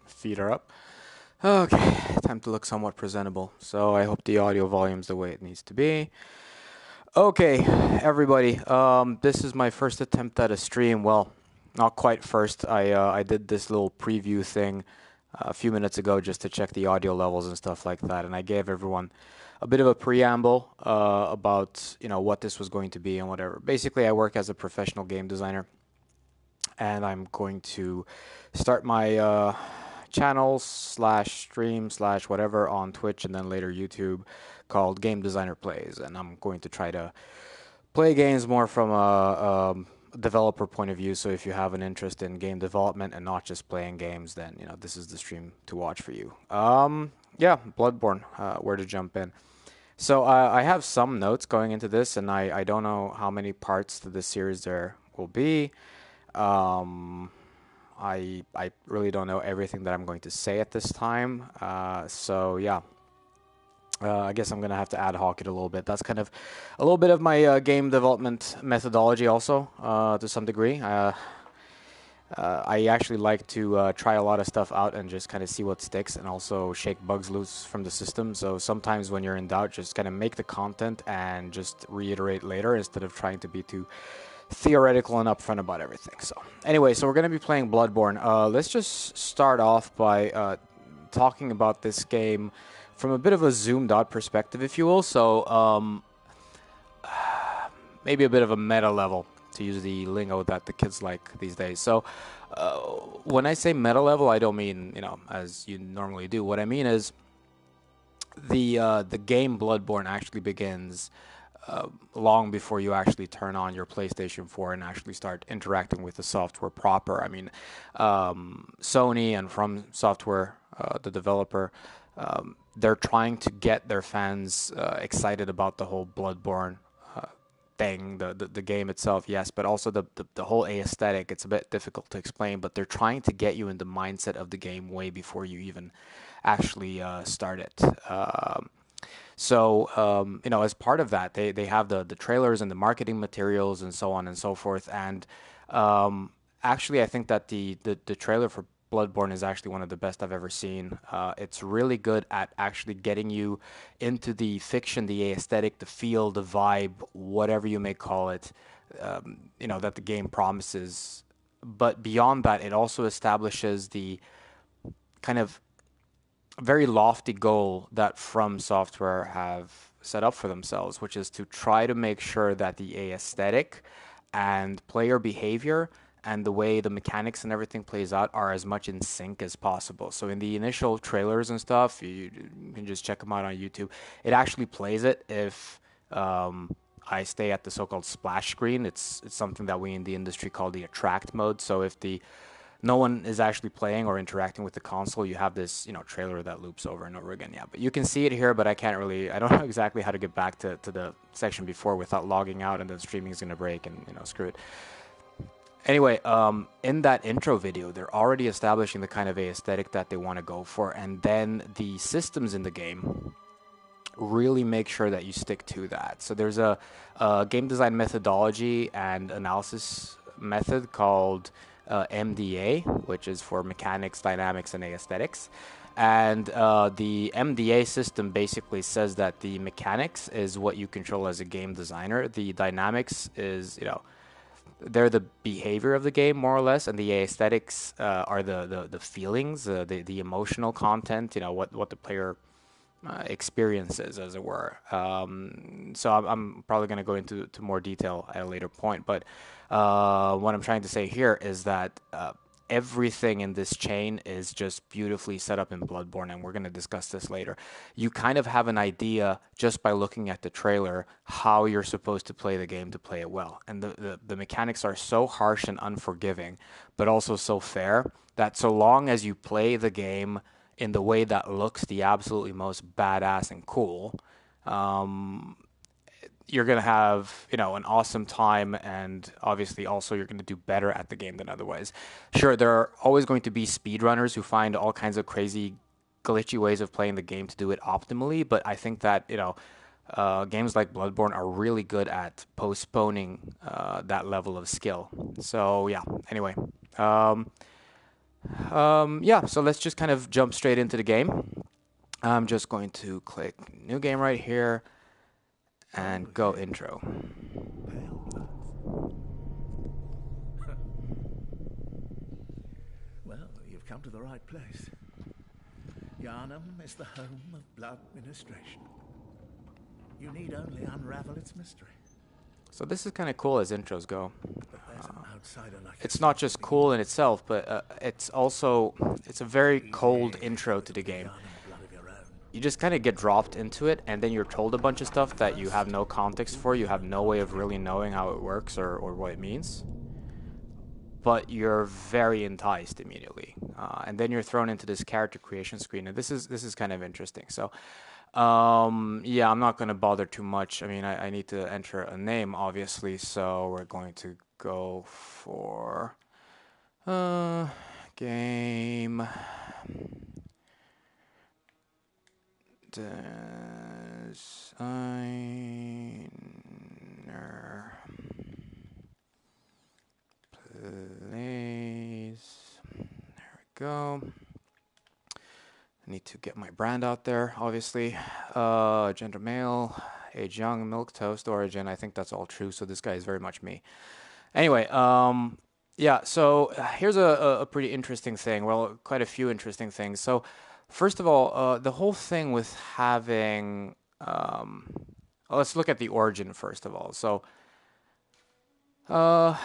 Feet are up. Okay, time to look somewhat presentable. So I hope the audio volume's the way it needs to be. Okay, everybody. This is my first attempt at a stream. Well, not quite first. I did this little preview thing a few minutes ago just to check the audio levels and stuff like that, and I gave everyone a bit of a preamble about what this was going to be and whatever. Basically, I work as a professional game designer, and I'm going to start my channel slash stream slash whatever on Twitch and then later YouTube called Game Designer Plays, and I'm going to try to play games more from a developer point of view. So if you have an interest in game development and not just playing games, then this is the stream to watch for you. Yeah, Bloodborne, where to jump in. So I have some notes going into this, and I don't know how many parts to this series there will be. Um, I really don't know everything that I'm going to say at this time. So yeah, I guess I'm gonna have to ad hoc it a little bit. That's kind of a little bit of my game development methodology, also to some degree. I actually like to try a lot of stuff out and just kind of see what sticks, and also shake bugs loose from the system. So sometimes when you're in doubt, just kind of make the content and just reiterate later instead of trying to be too theoretical and upfront about everything. So anyway, so we're going to be playing Bloodborne. Let's just start off by talking about this game from a bit of a zoomed out perspective, if you will. So maybe a bit of a meta level, to use the lingo that the kids like these days. So when I say meta level, I don't mean as you normally do. What I mean is the game Bloodborne actually begins long before you actually turn on your PlayStation 4 and actually start interacting with the software proper. I mean, Sony and From Software, the developer, they're trying to get their fans excited about the whole Bloodborne thing, the game itself, yes, but also the whole aesthetic. It's a bit difficult to explain, but they're trying to get you in the mindset of the game way before you even actually start it. As part of that, they have the trailers and the marketing materials and so on and so forth. And actually, I think that the trailer for Bloodborne is actually one of the best I've ever seen. It's really good at actually getting you into the fiction, the aesthetic, the feel, the vibe, whatever you may call it, that the game promises. But beyond that, it also establishes the kind of very lofty goal that From Software have set up for themselves, which is to try to make sure that the aesthetic and player behavior and the way the mechanics and everything plays out are as much in sync as possible. So in the initial trailers and stuff, you can just check them out on YouTube. It actually plays it if I stay at the so-called splash screen. It's something that we in the industry call the attract mode. So if no one is actually playing or interacting with the console, you have this trailer that loops over and over again. Yeah, but you can see it here, but I don't know exactly how to get back to the section before without logging out, and then streaming is going to break, and screw it. Anyway, in that intro video, they're already establishing the kind of aesthetic that they want to go for, and then the systems in the game really make sure that you stick to that. So there's a game design methodology and analysis method called MDA, which is for mechanics, dynamics, and aesthetics. And the MDA system basically says that the mechanics is what you control as a game designer. The dynamics is, they're the behavior of the game, more or less, and the aesthetics are the feelings, the emotional content, what the player experiences, as it were. So I'm probably going to go into more detail at a later point. But what I'm trying to say here is that everything in this chain is just beautifully set up in Bloodborne, and we're going to discuss this later. You kind of have an idea just by looking at the trailer how you're supposed to play the game to play it well. And the mechanics are so harsh and unforgiving, but also so fair that so long as you play the game in the way that looks the absolutely most badass and cool, you're going to have, an awesome time, and obviously also you're going to do better at the game than otherwise. Sure, there are always going to be speedrunners who find all kinds of crazy, glitchy ways of playing the game to do it optimally, but I think that, games like Bloodborne are really good at postponing that level of skill. So, yeah, anyway. Yeah, so let's just kind of jump straight into the game. I'm just going to click new game right here Oh, and go yes. intro. Pale blood. Well, you've come to the right place. Yarnum is the home of blood ministration. You need only unravel its mystery. So this is kind of cool as intros go. But there's an outsider like It's not yourself just looking into cool in it. itself, but it's a very cold Easy, intro to little the game. Yarnum blood of your own. You just kind of get dropped into it, and then you're told a bunch of stuff that you have First, no context you'll for. be You have thrown no way of really knowing how it works or what it means. But you're very enticed immediately, and then you're thrown into this character creation screen, and this is kind of interesting. So, yeah, I'm not going to bother too much. I mean, I need to enter a name, obviously, so we're going to go for uh, game designer plays. There we go. I need to get my brand out there, obviously. Gender male, age young, milk toast, origin. I think that's all true. So this guy is very much me. Anyway, yeah. So here's a pretty interesting thing. Well, quite a few interesting things. So first of all, the whole thing with having let's look at the origin first of all. So uh,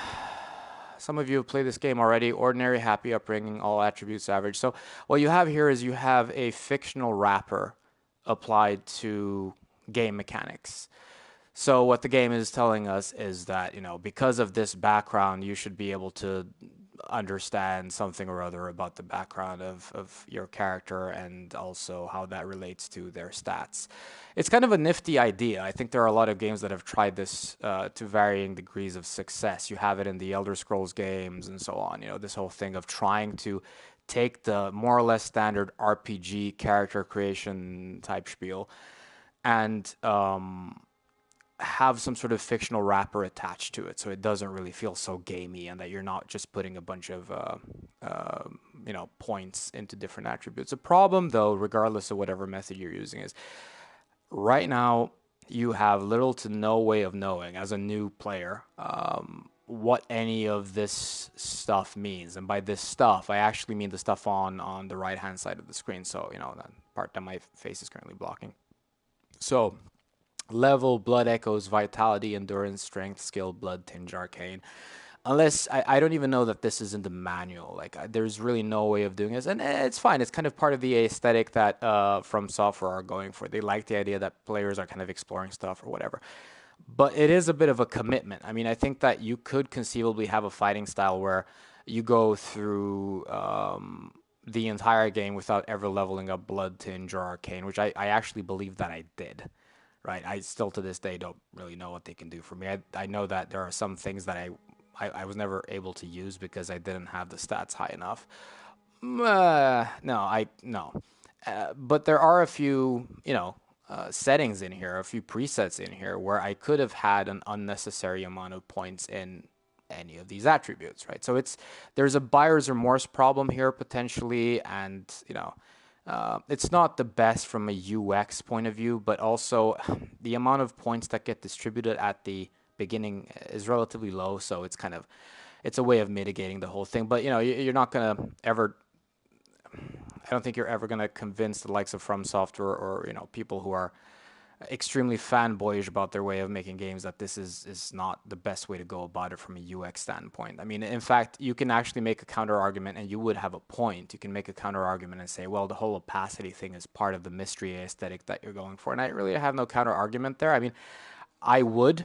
some of you have played this game already. Ordinary, happy upbringing, all attributes average. So what you have here is you have a fictional wrapper applied to game mechanics. So what the game is telling us is that, because of this background, you should be able to understand something or other about the background of your character and also how that relates to their stats. It's kind of a nifty idea. I think there are a lot of games that have tried this to varying degrees of success. You have it in the Elder Scrolls games and so on. This whole thing of trying to take the more or less standard RPG character creation type spiel and have some sort of fictional wrapper attached to it, so it doesn't really feel so gamey, and that you're not just putting a bunch of points into different attributes. The problem, though, regardless of whatever method you're using, is right now you have little to no way of knowing as a new player what any of this stuff means. And by this stuff, I actually mean the stuff on the right hand side of the screen. So that part that my face is currently blocking. So level, blood echoes, vitality, endurance, strength, skill, blood, tinge, arcane. Unless I don't even know that this is in the manual. Like, there's really no way of doing this, and it's fine. It's kind of part of the aesthetic that From Software are going for. They like the idea that players are kind of exploring stuff or whatever. But it is a bit of a commitment. I mean, I think that you could conceivably have a fighting style where you go through the entire game without ever leveling up blood, tinge, or arcane, which I actually believe that I did. Right, I still to this day don't really know what they can do for me. I know that there are some things that I was never able to use because I didn't have the stats high enough. No, I no. But there are a few, settings in here, a few presets in here where I could have had an unnecessary amount of points in any of these attributes, right? So there's a buyer's remorse problem here potentially, and it's not the best from a UX point of view, but also the amount of points that get distributed at the beginning is relatively low, so it's a way of mitigating the whole thing. But you're not gonna ever. I don't think you're ever gonna convince the likes of From Software or people who are extremely fanboyish about their way of making games that this is not the best way to go about it from a UX standpoint. I mean, in fact, you can actually make a counter argument, and you would have a point. You can make a counter argument and say, well, the whole opacity thing is part of the mystery aesthetic that you're going for. And I really have no counter argument there. I mean, I would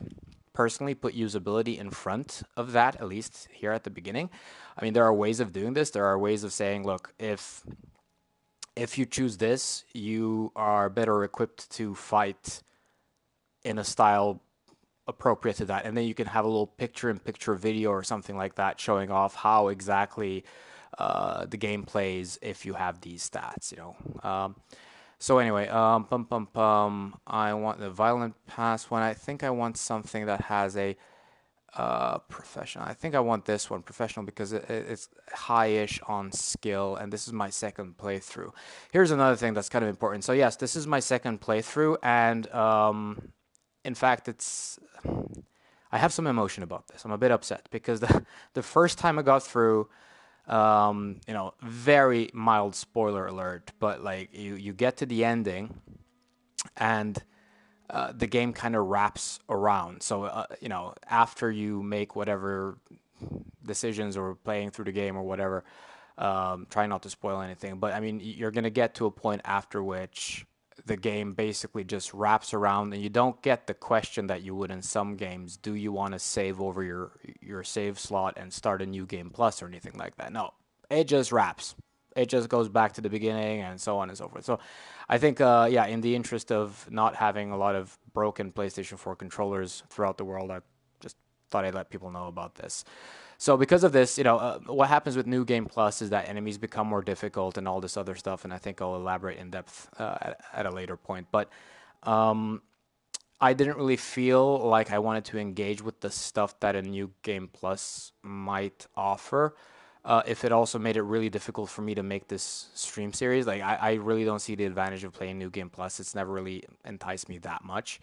personally put usability in front of that, at least here at the beginning. I mean, there are ways of doing this. There are ways of saying, look, if you choose this, you are better equipped to fight in a style appropriate to that. And then you can have a little picture-in-picture video or something like that showing off how exactly the game plays if you have these stats. So anyway, I want the violent pass one. I think I want something that has a Professional. I think I want this one, professional, because it's high-ish on skill, and this is my second playthrough. Here's another thing that's kind of important. So yes, this is my second playthrough, and in fact, I have some emotion about this. I'm a bit upset because the first time I got through, very mild spoiler alert, but like you get to the ending and the game kind of wraps around. So, after you make whatever decisions or playing through the game or whatever, try not to spoil anything. But I mean, you're going to get to a point after which the game basically just wraps around and you don't get the question that you would in some games. Do you want to save over your save slot and start a new game plus or anything like that? No, it just wraps. It just goes back to the beginning and so on and so forth. So I think, in the interest of not having a lot of broken PlayStation 4 controllers throughout the world, I just thought I'd let people know about this. So because of this, what happens with New Game Plus is that enemies become more difficult and all this other stuff, and I think I'll elaborate in depth at a later point. But um, I didn't really feel like I wanted to engage with the stuff that a New Game Plus might offer. If it also made it really difficult for me to make this stream series, like I really don't see the advantage of playing New Game Plus. It's never really enticed me that much.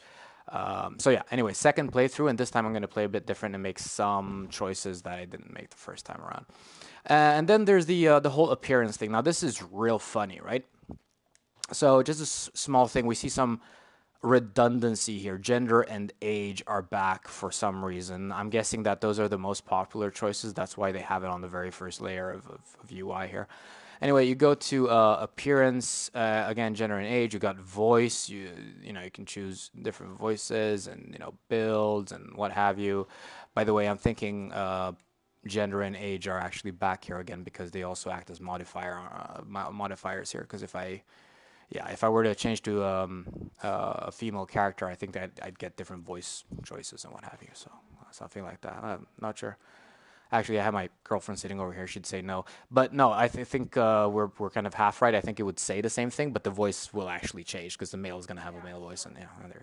So yeah, anyway, second playthrough, and this time I'm going to play a bit different and make some choices that I didn't make the first time around. And then there's the whole appearance thing. Now this is real funny, right? So just a small thing, we see some redundancy here. Gender and age are back for some reason. I'm guessing that those are the most popular choices. That's why they have it on the very first layer of UI here. Anyway, you go to appearance, again, gender and age. You got voice. You can choose different voices and builds and what have you. By the way, I'm thinking gender and age are actually back here again because they also act as modifiers here. Because if I were to change to a female character, I think that I'd get different voice choices and what have you. So something like that. I'm not sure. Actually, I have my girlfriend sitting over here. She'd say no, but no. I think we're kind of half right. I think it would say the same thing, but the voice will actually change because the male is going to have a male voice, and there you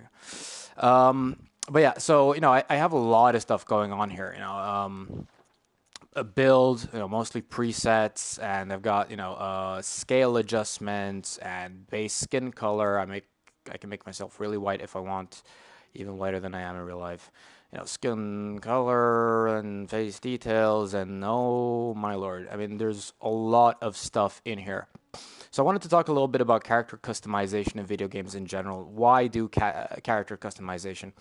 go. But yeah, so I have a lot of stuff going on here. A build, mostly presets, and I've got scale adjustments and base skin color. I can make myself really white if I want, even whiter than I am in real life. Skin color and face details, and oh my lord, I mean, there's a lot of stuff in here. So I wanted to talk a little bit about character customization in video games in general. Why do character customization?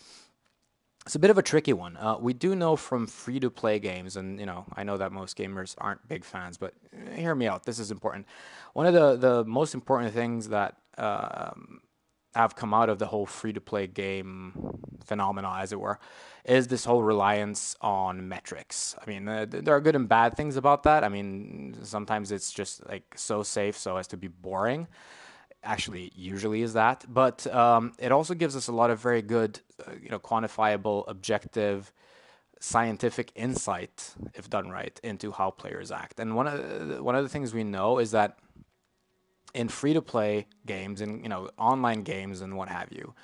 It's a bit of a tricky one. We do know from free-to-play games, and I know that most gamers aren't big fans, but hear me out. This is important. One of the most important things that have come out of the whole free-to-play game phenomena, as it were, is this whole reliance on metrics. I mean, there are good and bad things about that. I mean, sometimes it's just like so safe so as to be boring. Actually, usually is that, but it also gives us a lot of very good, quantifiable, objective, scientific insight, if done right, into how players act. And one of the things we know is that in free to play games and online games and what have you,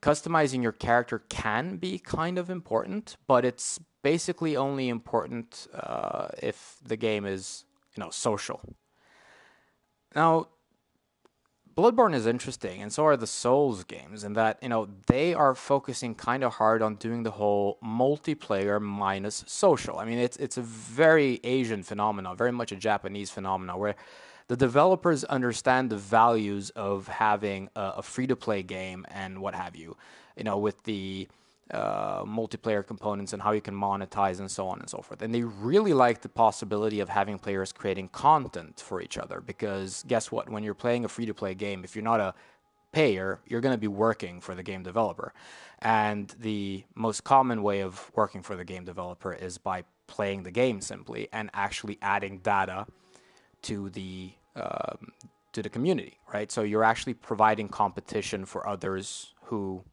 customizing your character can be kind of important, but it's basically only important if the game is social. Now, Bloodborne is interesting, and so are the Souls games, in that they are focusing kind of hard on doing the whole multiplayer minus social. I mean, it's a very Asian phenomenon, very much a Japanese phenomenon, where the developers understand the values of having a free-to-play game and what have you, with the multiplayer components and how you can monetize and so on and so forth. And they really like the possibility of having players creating content for each other, because guess what? When you're playing a free-to-play game, if you're not a payer, you're going to be working for the game developer. And the most common way of working for the game developer is by playing the game simply and actually adding data to the community, right? So you're actually providing competition for others who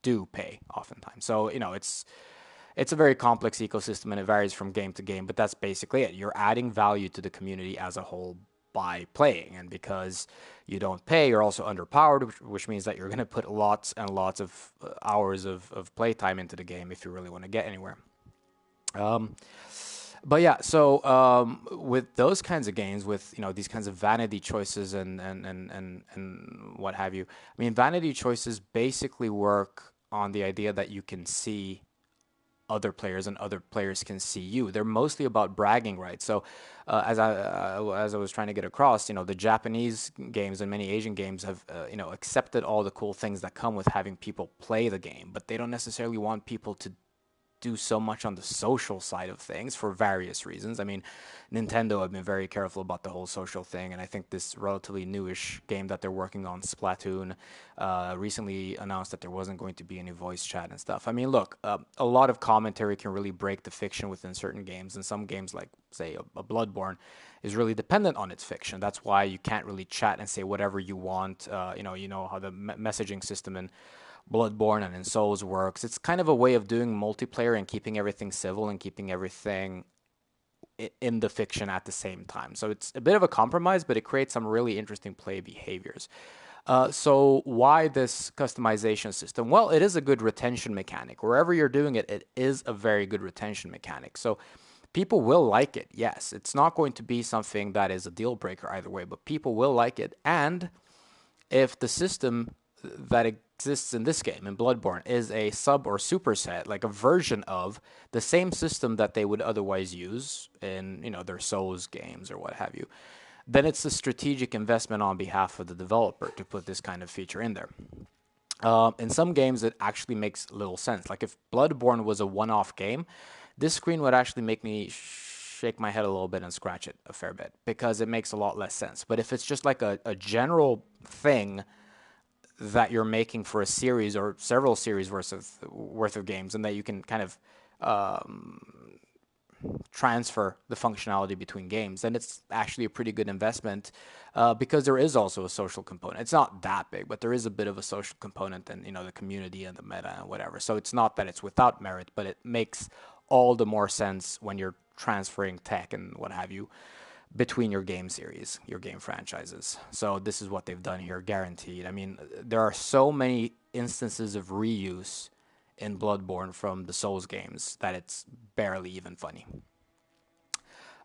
do pay oftentimes. So it's a very complex ecosystem and it varies from game to game, but that's basically it. You're adding value to the community as a whole by playing. And because you don't pay, you're also underpowered, which means that you're going to put lots and lots of hours of playtime into the game if you really want to get anywhere. Um, but yeah, so with those kinds of games, with these kinds of vanity choices and what have you, I mean, vanity choices basically work on the idea that you can see other players and other players can see you. They're mostly about bragging rights. So, as I was trying to get across, the Japanese games and many Asian games have accepted all the cool things that come with having people play the game, but they don't necessarily want people to do so much on the social side of things for various reasons. I mean, Nintendo have been very careful about the whole social thing, and I think this relatively newish game that they're working on, Splatoon, recently announced that there wasn't going to be any voice chat and stuff. I mean, look, a lot of commentary can really break the fiction within certain games, and some games, like say a Bloodborne, is really dependent on its fiction. That's why you can't really chat and say whatever you want. You know how the messaging system in Bloodborne and in Souls works. It's kind of a way of doing multiplayer and keeping everything civil and keeping everything in the fiction at the same time. So it's a bit of a compromise, but it creates some really interesting play behaviors. So why this customization system? Well, it is a good retention mechanic. Wherever you're doing it, it is a very good retention mechanic. So people will like it. Yes, it's not going to be something that is a deal breaker either way, but people will like it. And if the system that exists in this game, in Bloodborne, is a sub or superset, like a version of the same system that they would otherwise use in, their Souls games or what have you, then it's a strategic investment on behalf of the developer to put this kind of feature in there. In some games, it actually makes little sense. Like if Bloodborne was a one-off game, this screen would actually make me shake my head a little bit and scratch it a fair bit because it makes a lot less sense. But if it's just like a general thing that you're making for a series or several series worth of games, and that you can kind of transfer the functionality between games, then it's actually a pretty good investment because there is also a social component. It's not that big, but there is a bit of a social component and the community and the meta and whatever. So it's not that it's without merit, but it makes all the more sense when you're transferring tech and what have you between your game series, your game franchises. So this is what they've done here, guaranteed. I mean, there are so many instances of reuse in Bloodborne from the Souls games that it's barely even funny.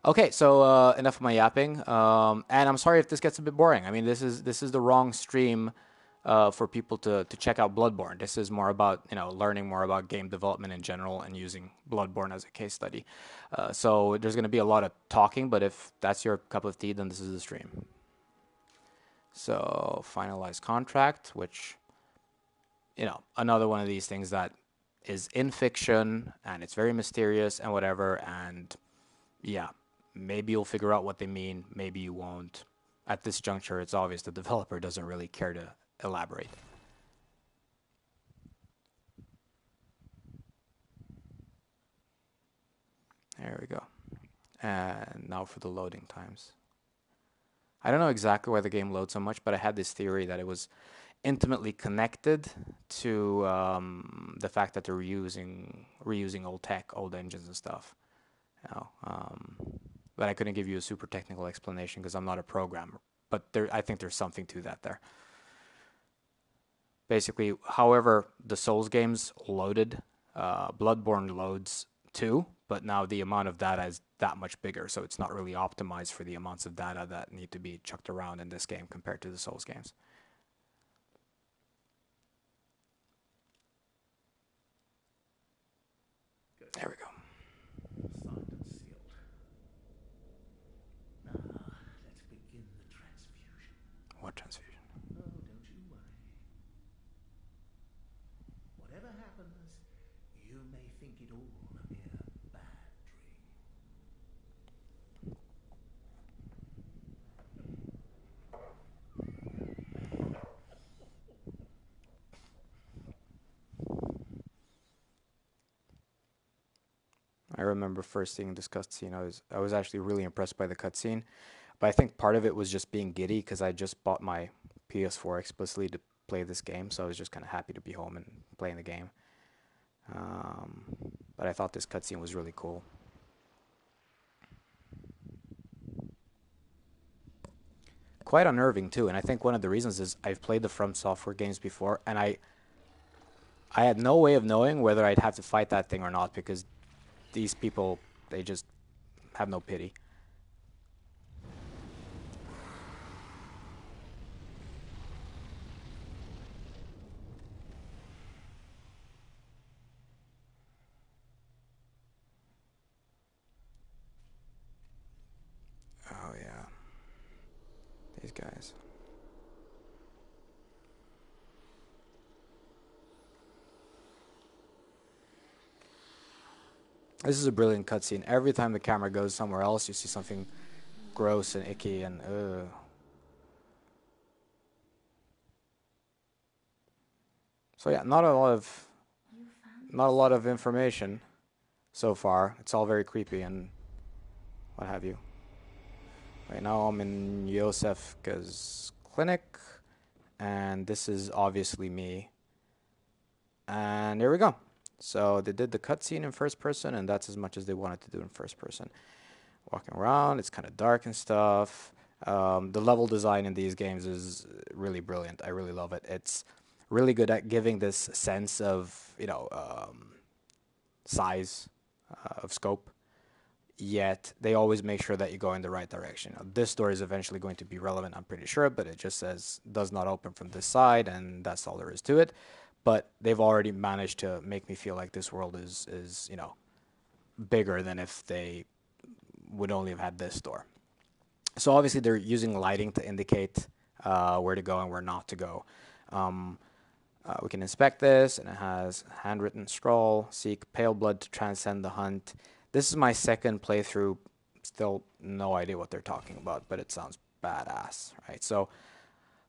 Okay, so enough of my yapping, and I'm sorry if this gets a bit boring. I mean, this is the wrong stream for people to check out Bloodborne. This is more about learning more about game development in general and using Bloodborne as a case study. So there's going to be a lot of talking, but if that's your cup of tea, then this is the stream. So finalize contract, which another one of these things that is in fiction and it's very mysterious and whatever. And yeah, maybe you'll figure out what they mean. Maybe you won't. At this juncture, it's obvious the developer doesn't really care to elaborate. There we go. And now for the loading times. I don't know exactly why the game loads so much, but I had this theory that it was intimately connected to the fact that they're reusing old tech, old engines and stuff. You know, but I couldn't give you a super technical explanation because I'm not a programmer. But I think there's something to that there. Basically, however the Souls games loaded, Bloodborne loads too, but now the amount of data is that much bigger, so it's not really optimized for the amounts of data that need to be chucked around in this game compared to the Souls games. Good. There we go. Signed and sealed. Now, let's begin the transfusion. What transfusion? Oh, don't you worry. Whatever happens, you may think it all a mere bad dream. I remember first seeing this cutscene. I was actually really impressed by the cutscene, but I think part of it was just being giddy because I just bought my PS4 explicitly to play this game, so I was just kind of happy to be home and playing the game. Um, but I thought this cutscene was really cool. quite unnerving too. And I think one of the reasons is I've played the From Software games before, and I had no way of knowing whether I'd have to fight that thing or not because these people, they just have no pity. Oh yeah, these guys. This is a brilliant cutscene. Every time the camera goes somewhere else, you see something gross and icky and ugh. So yeah, not a lot of information so far. It's all very creepy and what have you. Right now I'm in Yosefka's clinic, and this is obviously me. And here we go. So they did the cutscene in first person, and that's as much as they wanted to do in first person. Walking around, it's kind of dark and stuff. The level design in these games is really brilliant. I really love it. It's really good at giving this sense of, size, of scope. Yet they always make sure that you go in the right direction. Now, this story is eventually going to be relevant, I'm pretty sure, but it just says does not open from this side, and that's all there is to it. But they've already managed to make me feel like this world is bigger than if they would only have had this door. So obviously they're using lighting to indicate where to go and where not to go. Um, we can inspect this, and it has handwritten scroll, seek pale blood to transcend the hunt. This is my second playthrough. Still no idea what they're talking about, but it sounds badass, right? So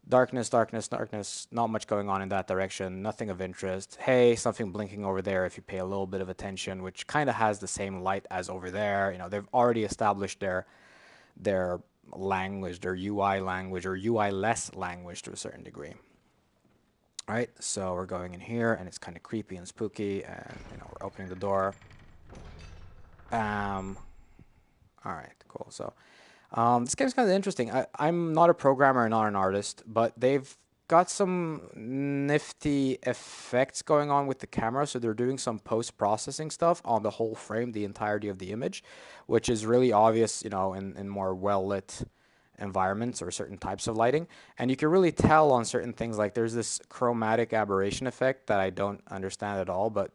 darkness, darkness, darkness. Not much going on in that direction. Nothing of interest. Hey, something blinking over there if you pay a little bit of attention, which kind of has the same light as over there. They've already established their language, their UI language, or UI less language to a certain degree. All right, so we're going in here, and it's kind of creepy and spooky, and we're opening the door. Um, all right, cool. So this game's kind of interesting. I'm not a programmer, not an artist, but they've got some nifty effects going on with the camera. So they're doing some post-processing stuff on the whole frame, the entirety of the image, which is really obvious, in more well-lit environments or certain types of lighting. And you can really tell on certain things, like there's this chromatic aberration effect that I don't understand at all, but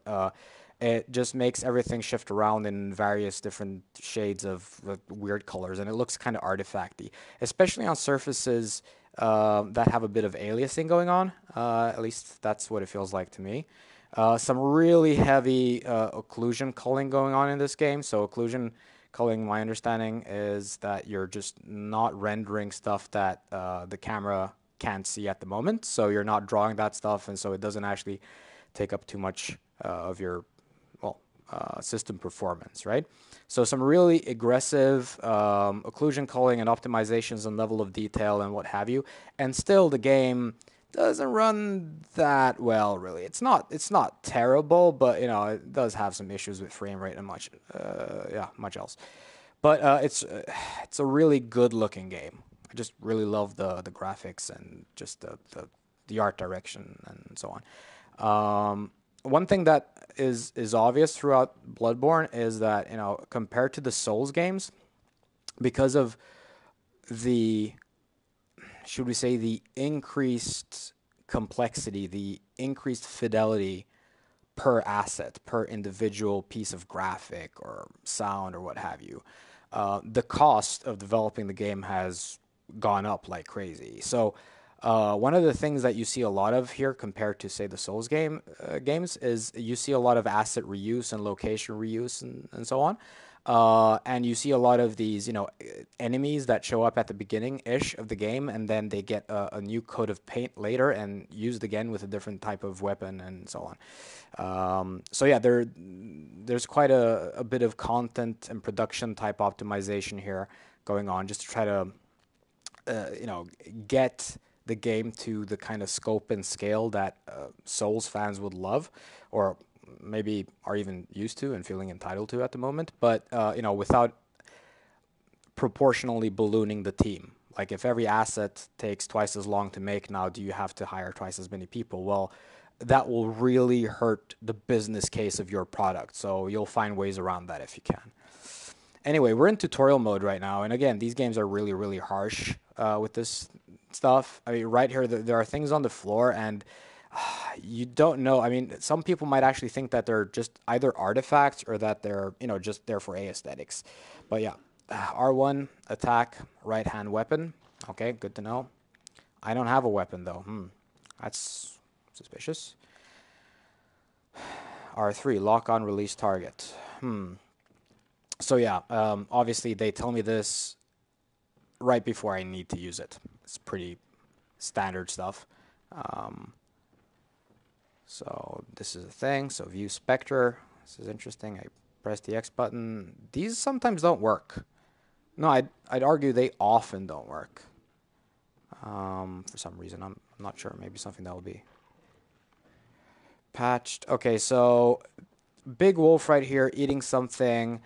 it just makes everything shift around in various different shades of weird colors, and it looks kind of artifacty, especially on surfaces that have a bit of aliasing going on. At least that's what it feels like to me. Some really heavy occlusion culling going on in this game. So occlusion culling, my understanding is that you're just not rendering stuff that the camera can't see at the moment. So you're not drawing that stuff, and so it doesn't actually take up too much of your system performance, right? So some really aggressive occlusion culling and optimizations and level of detail and what have you, and still the game doesn't run that well, really. It's not terrible, but it does have some issues with frame rate and much else. But it's a really good looking game. I just really love the graphics and just the art direction and so on. One thing that is obvious throughout Bloodborne is that compared to the Souls games, because of the should we say the increased complexity, the increased fidelity per asset, per individual piece of graphic or sound or what have you, the cost of developing the game has gone up like crazy. So one of the things that you see a lot of here compared to, say, the Souls games is you see a lot of asset reuse and location reuse and so on. And you see a lot of these, enemies that show up at the beginning-ish of the game, and then they get a new coat of paint later and used again with a different type of weapon and so on. So yeah, there's quite a bit of content and production type optimization here going on, just to try to, get the game to the kind of scope and scale that Souls fans would love, or maybe are even used to and feeling entitled to at the moment, but without proportionally ballooning the team, Like if every asset takes twice as long to make now, do you have to hire twice as many people? Well, that will really hurt the business case of your product. So you'll find ways around that if you can. Anyway, we're in tutorial mode right now, and again, these games are really, really harsh with this stuff. I mean, right here, there are things on the floor, and you don't know. I mean, some people might actually think that they're just either artifacts or that they're, just there for aesthetics. But yeah, R1, attack, right-hand weapon. Okay, good to know. I don't have a weapon, though. That's suspicious. R3, lock on, release target. So yeah, obviously they tell me this right before I need to use it. It's pretty standard stuff. So this is a thing. So view specter. This is interesting. I press the X button. These sometimes don't work. No, I'd argue they often don't work. For some reason, I'm not sure. Maybe something that will be patched. Okay, so big wolf right here eating something.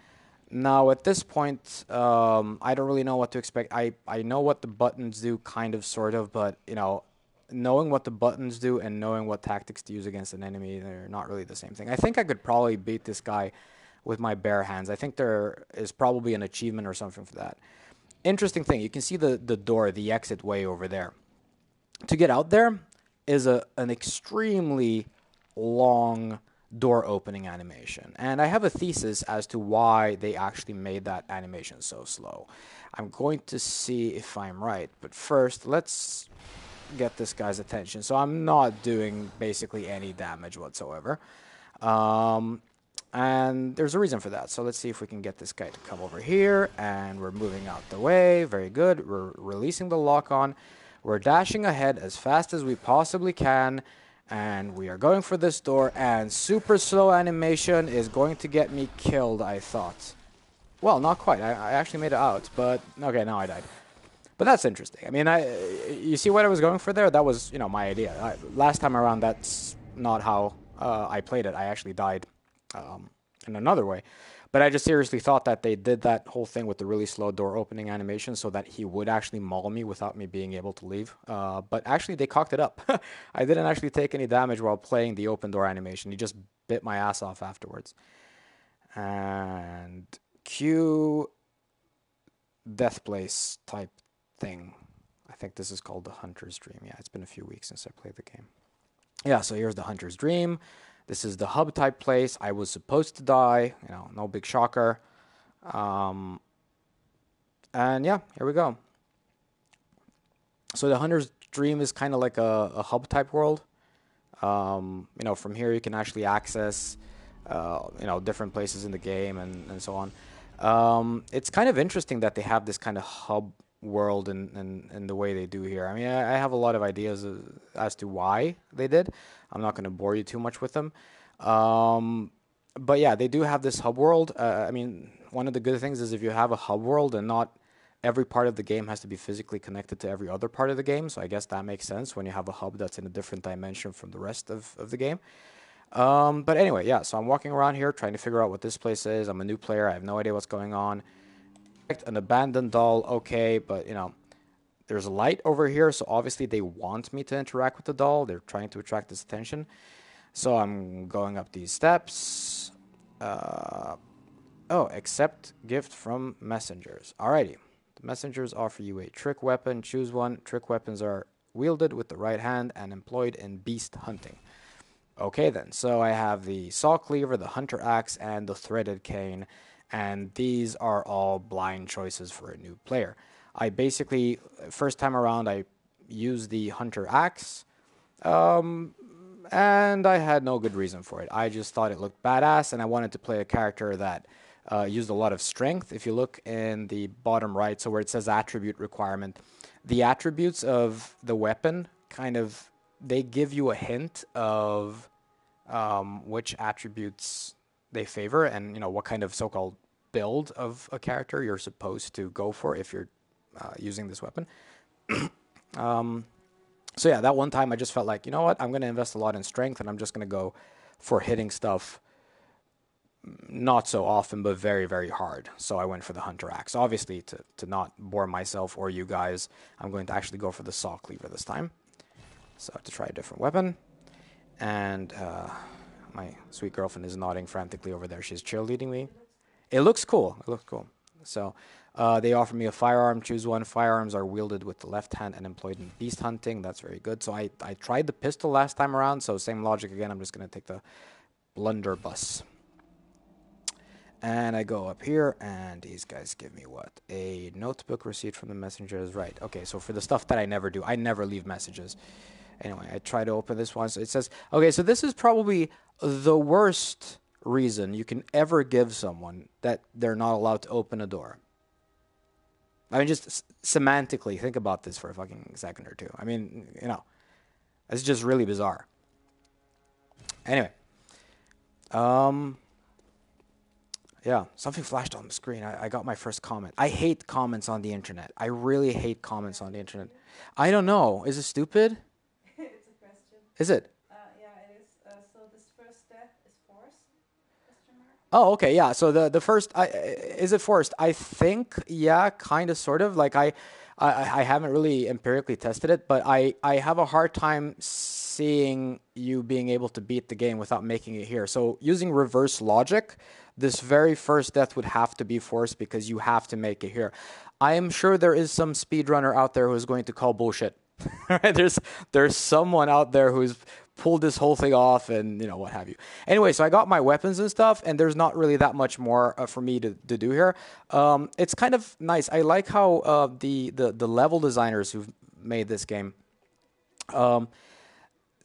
Now at this point, I don't really know what to expect. I know what the buttons do, kind of, sort of, but knowing what the buttons do and knowing what tactics to use against an enemy, they're not really the same thing. I think I could probably beat this guy with my bare hands. I think there is probably an achievement or something for that. Interesting thing, you can see the door, the exit way over there. To get out there is an extremely long door opening animation. And I have a thesis as to why they actually made that animation so slow. I'm going to see if I'm right, but first let's get this guy's attention. So I'm not doing basically any damage whatsoever. And there's a reason for that. So let's see if we can get this guy to come over here. And we're moving out the way. Very good. We're releasing the lock on. We're dashing ahead as fast as we possibly can. And we are going for this door. And super slow animation is going to get me killed, I thought. Well, not quite. I actually made it out. But, okay, now I died. But that's interesting. I mean, you see what I was going for there? That was, my idea. Last time around, that's not how I played it. I actually died in another way. But I just seriously thought that they did that whole thing with the really slow door opening animation so that he would actually maul me without me being able to leave. But actually, they cocked it up. I didn't actually take any damage while playing the open door animation. He just bit my ass off afterwards. And cue death place type thing. I think this is called the Hunter's Dream. Yeah, it's been a few weeks since I played the game. Yeah, so here's the Hunter's Dream. This is the hub type place. I was supposed to die. No big shocker. And yeah, here we go. So the Hunter's Dream is kind of like a hub type world. From here you can actually access, different places in the game and so on. It's kind of interesting that they have this kind of hub world and the way they do here. I mean, I have a lot of ideas as to why they did. I'm not going to bore you too much with them. But yeah, they do have this hub world. I mean, one of the good things is if you have a hub world and not every part of the game has to be physically connected to every other part of the game. So I guess that makes sense when you have a hub that's in a different dimension from the rest of the game. But anyway, yeah, so I'm walking around here trying to figure out what this place is. I'm a new player. I have no idea what's going on. An abandoned doll, okay, but there's a light over here, so obviously they want me to interact with the doll. They're trying to attract this attention. So I'm going up these steps. Accept gift from messengers. Alrighty. The messengers offer you a trick weapon. Choose one. Trick weapons are wielded with the right hand and employed in beast hunting. Okay then, so I have the saw cleaver, the hunter axe, and the threaded cane. And these are all blind choices for a new player. I basically, first time around, I used the hunter axe, and I had no good reason for it. I just thought it looked badass, and I wanted to play a character that used a lot of strength. If you look in the bottom right, so where it says attribute requirement, the attributes of the weapon they give you a hint of which attributes they favor and what kind of so-called build of a character you're supposed to go for if you're using this weapon. So yeah, that one time I just felt like, you know what, I'm going to invest a lot in strength and I'm just going to go for hitting stuff not so often, but very, very hard. So I went for the Hunter Axe. Obviously, to not bore myself or you guys, I'm going to actually go for the Saw Cleaver this time. So I have to try a different weapon. And my sweet girlfriend is nodding frantically over there. She's cheerleading me. It looks cool. It looks cool. So they offer me a firearm. Choose one. Firearms are wielded with the left hand and employed in beast hunting. That's very good. So I tried the pistol last time around. So same logic again. I'm just going to take the blunderbuss. And I go up here, and these guys give me what? A notebook receipt from the messengers. Right. Okay, so for the stuff that I never do, I never leave messages. Anyway, I try to open this one. So it says, okay, so this is probably the worst reason you can ever give someone that they're not allowed to open a door. I mean, just semantically, think about this for a fucking second or two. I mean, it's just really bizarre. Anyway. Yeah, something flashed on the screen. I got my first comment. I hate comments on the internet. I really hate comments on the internet. I don't know. Is it stupid? It's a question. Is it? Yeah, it is. So this first death is forced? Question mark. Oh, okay, yeah. So the first, is it forced? I think, yeah, kind of, sort of. Like I haven't really empirically tested it, but I have a hard time seeing you being able to beat the game without making it here. So using reverse logic, this very first death would have to be forced because you have to make it here. I am sure there is some speedrunner out there who is going to call bullshit. Right? There's someone out there who's pulled this whole thing off and what have you. Anyway, so I got my weapons and stuff, and there's not really that much more for me to do here. It's kind of nice. I like how the level designers who've made this game,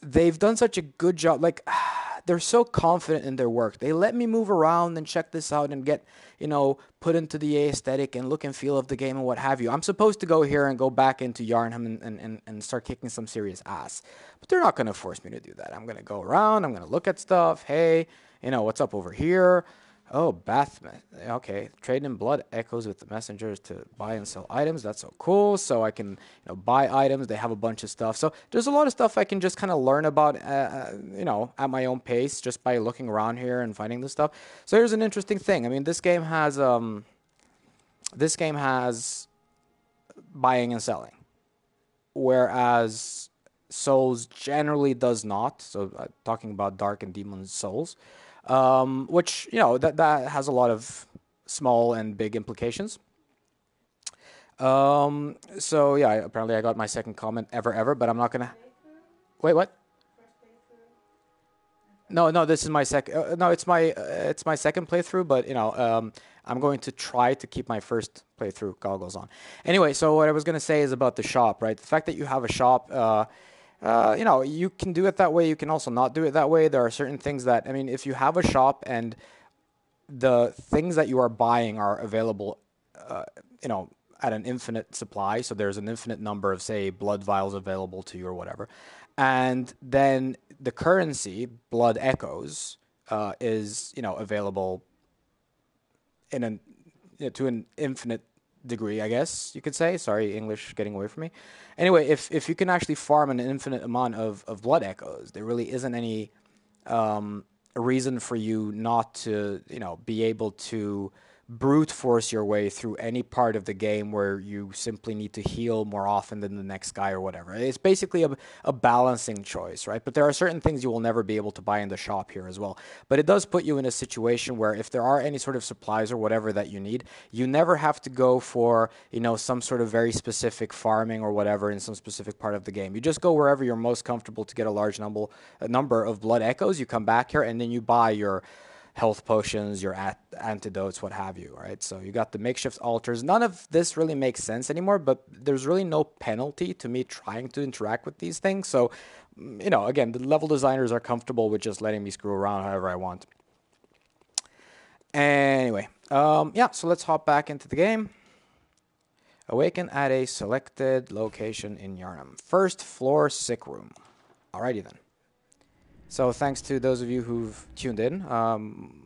they've done such a good job. Like, they're so confident in their work. They let me move around and check this out and get, put into the aesthetic and look and feel of the game and what have you. I'm supposed to go here and go back into Yarnham and start kicking some serious ass. But they're not going to force me to do that. I'm going to go around. I'm going to look at stuff. Hey, what's up over here? Oh, okay. Trade in blood echoes with the messengers to buy and sell items. That's so cool. So I can, buy items. They have a bunch of stuff. So there's a lot of stuff I can just kind of learn about, at my own pace just by looking around here and finding this stuff. So here's an interesting thing. I mean, this game has buying and selling, whereas Souls generally does not. So talking about Dark and Demon Souls. Which, that has a lot of small and big implications. So yeah, apparently I got my second comment ever, but I'm not gonna. Wait, what? No, this is my second. No, it's my second playthrough, but I'm going to try to keep my first playthrough goggles on. Anyway, so what I was gonna say is about the shop, right? The fact that you have a shop. You can do it that way. You can also not do it that way. There are certain things that, I mean, if you have a shop and the things that you are buying are available, at an infinite supply. So there's an infinite number of, say, blood vials available to you or whatever. And then the currency, blood echoes, is, available to an infinite degree, I guess you could say. Sorry, English getting away from me. Anyway, if you can actually farm an infinite amount of blood echoes, there really isn't any reason for you not to, be able to brute force your way through any part of the game where you simply need to heal more often than the next guy or whatever. It's basically a balancing choice, right? But there are certain things you will never be able to buy in the shop here as well. But it does put you in a situation where if there are any sort of supplies or whatever that you need, you never have to go for, some sort of very specific farming or whatever in some specific part of the game. You just go wherever you're most comfortable to get a large number of blood echoes. You come back here and then you buy your health potions, your antidotes, what have you, right? So you got the makeshift altars. None of this really makes sense anymore, but there's really no penalty to me trying to interact with these things. So, again, the level designers are comfortable with just letting me screw around however I want. Anyway, so let's hop back into the game. Awaken at a selected location in Yarnham. First floor sick room. Alrighty then. So thanks to those of you who've tuned in,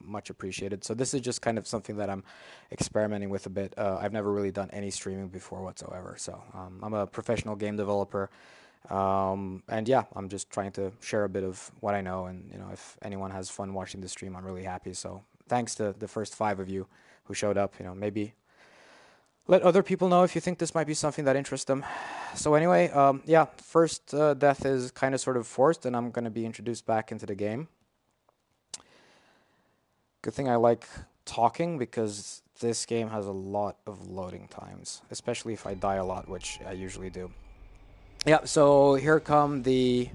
much appreciated. So this is just kind of something that I'm experimenting with a bit. I've never really done any streaming before whatsoever. So I'm a professional game developer. And yeah, I'm just trying to share a bit of what I know. And, if anyone has fun watching the stream, I'm really happy. So thanks to the first 5 of you who showed up. You know, maybe let other people know if you think this might be something that interests them. So anyway, yeah, first death is kind of sort of forced, and I'm going to be introduced back into the game. Good thing I like talking, because this game has a lot of loading times, especially if I die a lot, which I usually do. Yeah, so here come the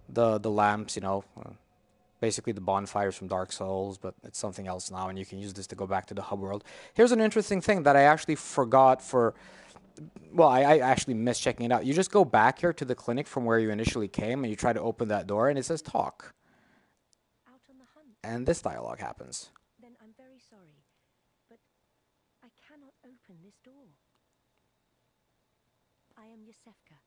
lamps, you know, basically the bonfires from Dark Souls, but it's something else now, and you can use this to go back to the hub world. Here's an interesting thing that I actually forgot for... Well, I actually missed checking it out. You just go back here to the clinic from where you initially came, and you try to open that door, and it says talk. Out on the hunt. And this dialogue happens. Then I'm very sorry, but I cannot open this door. I am Yosefka.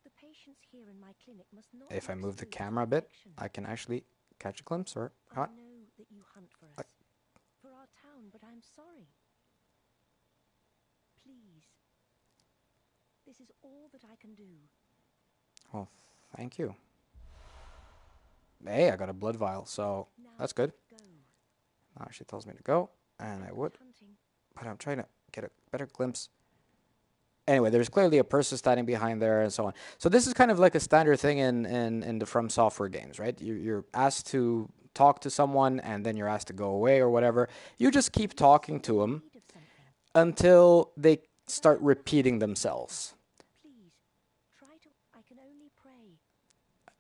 The patients here in my clinic must not... If I move the camera a bit, I can actually catch a glimpse, or I what? know that you hunt for us, for our town, but I'm sorry. Please. This is all that I can do. Well, thank you. Hey, I got a blood vial, so Now that's good. go. Now she tells me to go, and I would, Hunting. but I'm trying to get a better glimpse. Anyway, there's clearly a person standing behind there, and so on. So this is kind of like a standard thing in the From Software games, right? You're asked to talk to someone, and then you're asked to go away or whatever. You just keep talking to them Need of something. until they start repeating themselves. Please, try to... I can only pray.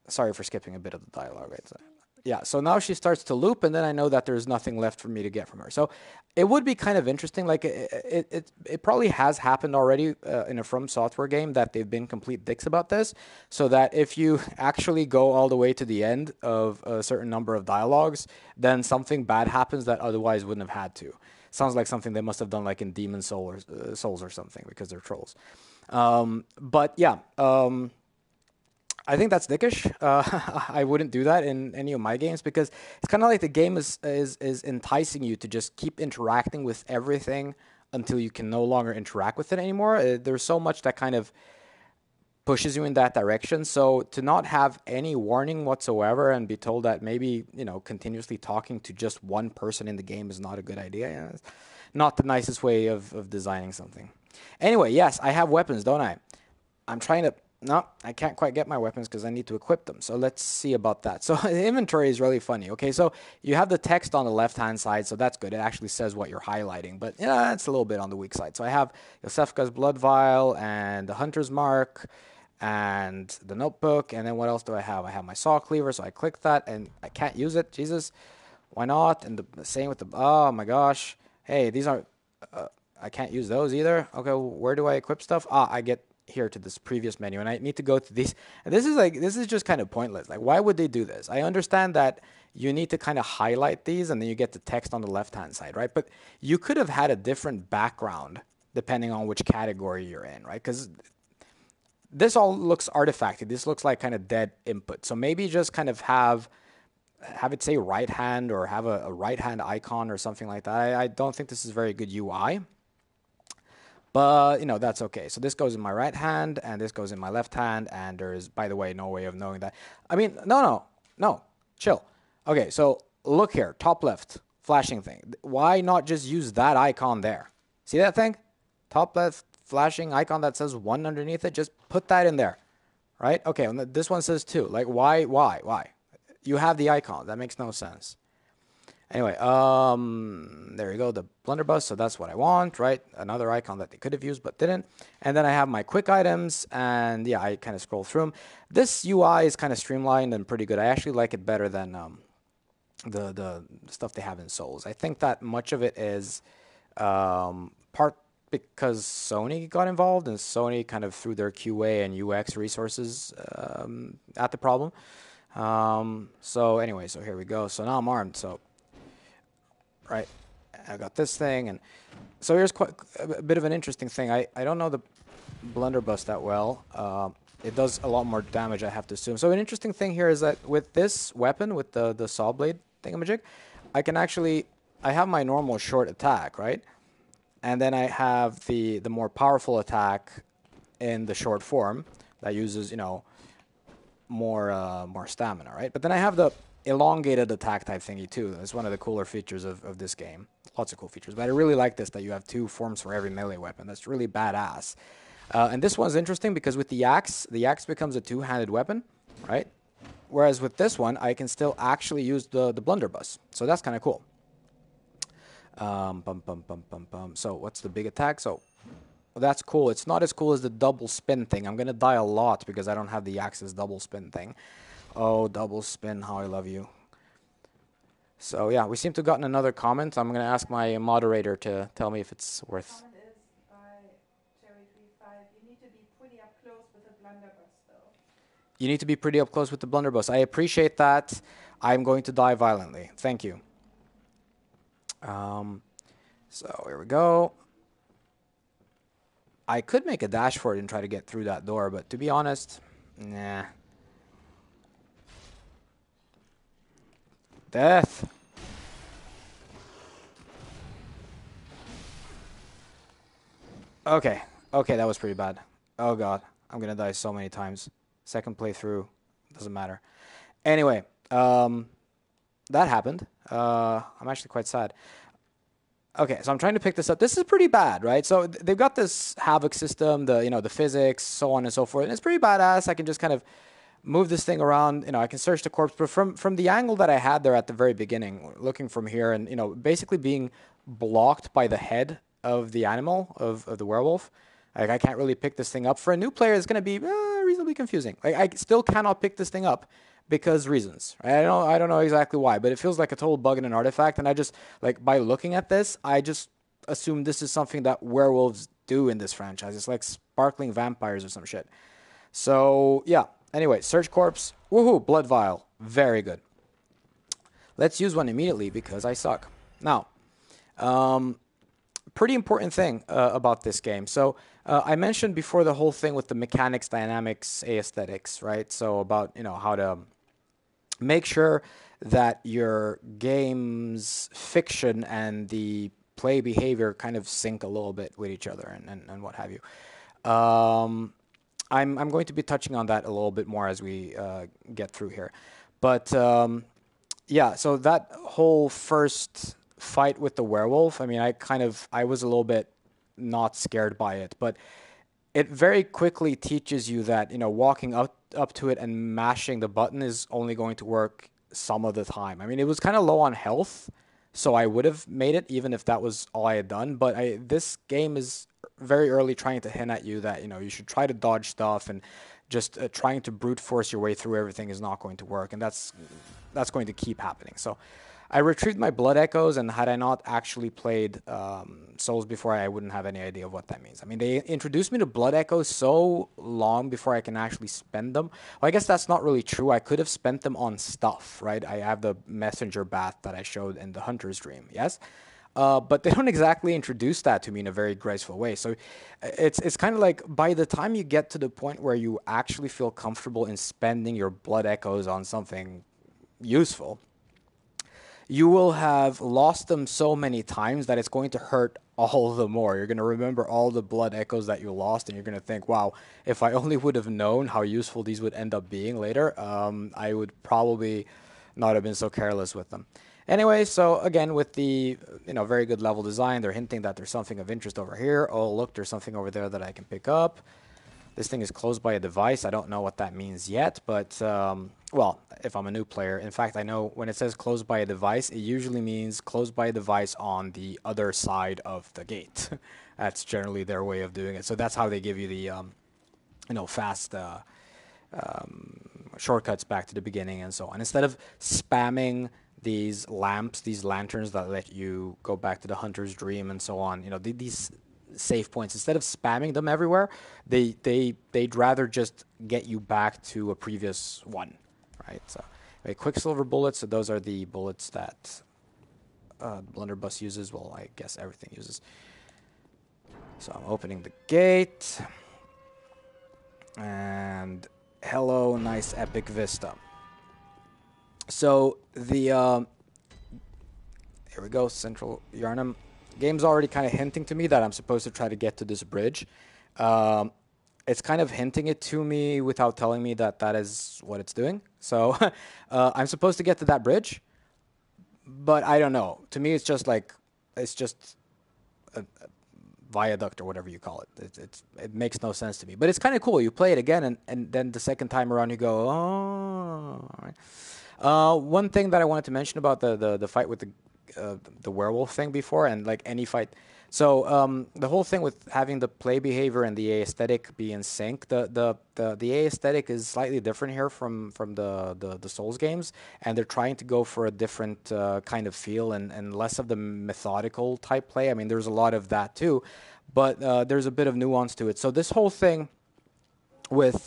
Sorry for skipping a bit of the dialogue, right? Still, but Yeah, so now she starts to loop, and then I know that there's nothing left for me to get from her. So it would be kind of interesting. Like, it probably has happened already in a From Software game that they've been complete dicks about this, so that if you actually go all the way to the end of a certain number of dialogues, then something bad happens that otherwise wouldn't have had to. Sounds like something they must have done like in Demon Souls or something, because they're trolls. But yeah, I think that's dickish. I wouldn't do that in any of my games, because it's kind of like the game is enticing you to just keep interacting with everything until you can no longer interact with it anymore. There's so much that kind of pushes you in that direction. So to not have any warning whatsoever and be told that maybe, you know, continuously talking to just one person in the game is not a good idea. Yeah, it's not the nicest way of designing something. Anyway, yes, I have weapons, don't I? I'm trying to... No, I can't quite get my weapons because I need to equip them. So let's see about that. So the inventory is really funny. Okay, so you have the text on the left-hand side, so that's good. It actually says what you're highlighting, but yeah, it's a little bit on the weak side. So I have Yosefka's blood vial and the hunter's mark and the notebook, and then what else do I have? I have my saw cleaver, so I click that, and I can't use it. Jesus, why not? And the same with the... Oh, my gosh. Hey, these aren't... I can't use those either. Okay, where do I equip stuff? I get... here to this previous menu, and I need to go to these, and this is just kind of pointless. Like, why would they do this? I understand that you need to kind of highlight these, and then you get the text on the left hand side, right? But you could have had a different background depending on which category you're in, right? Because this all looks artifacty. This looks like kind of dead input. So maybe just kind of have it say right hand, or have a right hand icon or something like that. I don't think this is very good UI. But, you know, that's okay. So this goes in my right hand, and this goes in my left hand, and there's, by the way, no way of knowing that. I mean, no, chill. Okay, so look here, top left, flashing thing. Why not just use that icon there? See that thing? Top left, flashing icon that says 1 underneath it, just put that in there, right? Okay, and this one says 2. Like, why? You have the icon. That makes no sense. Anyway, there you go, the blunderbuss, so that's what I want, right? Another icon that they could have used but didn't. And then I have my quick items, and yeah, I kind of scroll through them. This UI is kind of streamlined and pretty good. I actually like it better than the stuff they have in Souls. I think that much of it is part because Sony got involved, and Sony kind of threw their QA and UX resources at the problem. So anyway, so here we go. So now I'm armed, so... Right, I got this thing, and so here's quite a bit of an interesting thing. I don't know the blunderbuss that well. It does a lot more damage, I have to assume. So an interesting thing here is that with this weapon, with the saw blade thingamajig, I can actually... I have my normal short attack, right? And then I have the more powerful attack in the short form that uses, you know, more stamina, right? But then I have elongated attack type thingy too. That's one of the cooler features of this game. Lots of cool features, but I really like this, that you have 2 forms for every melee weapon. That's really badass. And this one's interesting because with the axe becomes a 2-handed weapon, right? Whereas with this one, I can still actually use the blunderbuss. So that's kind of cool. So what's the big attack? So well, that's cool. It's not as cool as the double spin thing. I'm going to die a lot because I don't have the axe's double spin thing. Oh, double spin, how I love you. So yeah, we seem to have gotten another comment. I'm going to ask my moderator to tell me if it's worth... Comment is by Cherry35. You need to be pretty up close with a blunderbuss, though. You need to be pretty up close with the blunderbuss. I appreciate that. I'm going to die violently. Thank you. So here we go. I could make a dash for it and try to get through that door, but to be honest, nah. Death. Okay. Okay, that was pretty bad. Oh god, I'm gonna die so many times. Second playthrough, doesn't matter. Anyway, that happened. I'm actually quite sad. Okay, so I'm trying to pick this up. This is pretty bad, right? So they've got this havoc system, the physics, so on and so forth. And it's pretty badass. I can just kind of move this thing around. I can search the corpse. But from the angle that I had there at the very beginning, looking from here and, basically being blocked by the head of the animal, of the werewolf, like I can't really pick this thing up. For a new player, it's going to be reasonably confusing. Like I still cannot pick this thing up. Because reasons, right? I don't know exactly why, but it feels like a total bug in an artifact. And I just, like, by looking at this, I just assume this is something that werewolves do in this franchise. It's like sparkling vampires or some shit. So, yeah. Anyway, search corpse. Woohoo, blood vial. Very good. Let's use one immediately because I suck. Now, pretty important thing about this game. So, I mentioned before the whole thing with the mechanics, dynamics, aesthetics, right? So about, how to make sure that your game's fiction and the play behavior kind of sync a little bit with each other and what have you. I'm going to be touching on that a little bit more as we get through here. But yeah, so that whole first fight with the werewolf, I mean, I was a little bit not scared by it, but it very quickly teaches you that, walking up to it and mashing the button is only going to work some of the time. I mean, it was kind of low on health, so I would have made it even if that was all I had done. But this game is very early trying to hint at you that, you should try to dodge stuff, and just trying to brute force your way through everything is not going to work, and that's going to keep happening. So I retrieved my blood echoes, and had I not actually played Souls before, I wouldn't have any idea of what that means. I mean, they introduced me to blood echoes so long before I can actually spend them. Well, I guess that's not really true. I could have spent them on stuff, right? I have the messenger bath that I showed in the Hunter's Dream, yes? But they don't exactly introduce that to me in a very graceful way. So it's kind of like by the time you get to the point where you actually feel comfortable in spending your blood echoes on something useful, you will have lost them so many times that it's going to hurt all the more. You're going to remember all the blood echoes that you lost, and you're going to think, wow, if I only would have known how useful these would end up being later, I would probably not have been so careless with them. Anyway, so again, with the very good level design, they're hinting that there's something of interest over here. Oh, look, there's something over there that I can pick up. This thing is closed by a device. I don't know what that means yet, but, well, if I'm a new player. In fact, I know when it says closed by a device, it usually means closed by a device on the other side of the gate. That's generally their way of doing it. So that's how they give you the, fast shortcuts back to the beginning and so on. Instead of spamming these lamps, these lanterns that let you go back to the Hunter's Dream and so on, these save points, instead of spamming them everywhere, they'd rather just get you back to a previous one, right? So quicksilver bullets, so those are the bullets that blunderbuss uses. Well, I guess everything uses. So I'm opening the gate, and hello, nice epic vista. So the here we go, Central Yarnum. Game's already kind of hinting to me that I'm supposed to try to get to this bridge. it's kind of hinting it to me without telling me that that is what it's doing. So I'm supposed to get to that bridge, but I don't know. To me, it's just like it's just a viaduct or whatever you call it. It makes no sense to me. But it's kind of cool. You play it again, and then the second time around, you go, oh. All right. One thing that I wanted to mention about the fight with the werewolf thing before, and like any fight. So the whole thing with having the play behavior and the aesthetic be in sync, the aesthetic is slightly different here from the Souls games, and they're trying to go for a different kind of feel and less of the methodical type play. I mean, there's a lot of that too, but there's a bit of nuance to it. So this whole thing with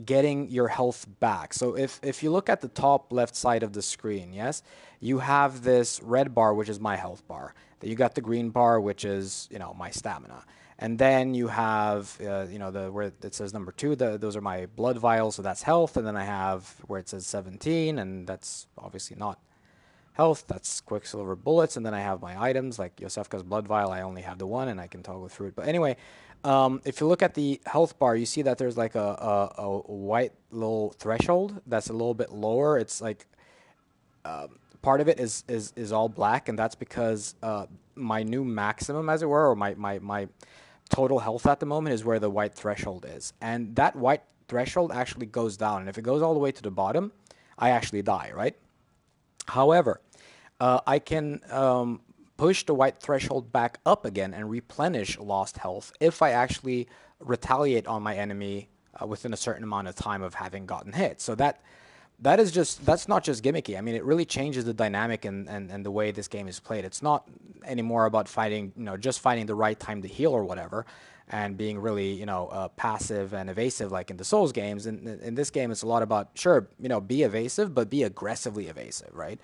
getting your health back. So if you look at the top left side of the screen, yes, you have this red bar, which is my health bar. Then you got the green bar, which is, my stamina. And then you have, where it says number 2, those are my blood vials, so that's health. And then I have where it says 17, and that's obviously not health, that's Quicksilver bullets. And then I have my items, like Yosefka's blood vial, I only have the one, and I can toggle through it. But anyway, if you look at the health bar, you see that there's like a white little threshold that's a little bit lower. It's like part of it is all black, and that's because my new maximum, as it were, or my total health at the moment is where the white threshold is. And that white threshold actually goes down. And if it goes all the way to the bottom, I actually die, right? However, I can push the white threshold back up again and replenish lost health if I actually retaliate on my enemy within a certain amount of time of having gotten hit. So that's not just gimmicky. I mean, it really changes the dynamic and the way this game is played. It's not anymore about fighting, just finding the right time to heal or whatever, and being really, passive and evasive like in the Souls games. In this game, it's a lot about, sure, be evasive, but be aggressively evasive, right?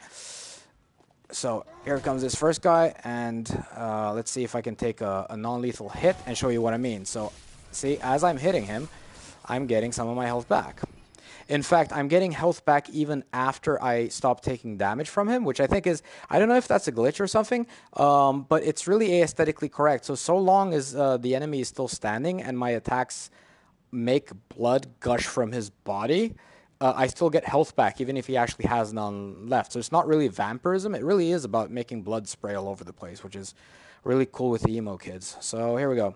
So here comes this first guy, and let's see if I can take a non-lethal hit and show you what I mean. So see, as I'm hitting him, I'm getting some of my health back. In fact, I'm getting health back even after I stop taking damage from him, which I think is, I don't know if that's a glitch or something, but it's really aesthetically correct. So long as the enemy is still standing and my attacks make blood gush from his body, I still get health back, even if he actually has none left. So it's not really vampirism. It really is about making blood spray all over the place, which is really cool with the emo kids. So here we go.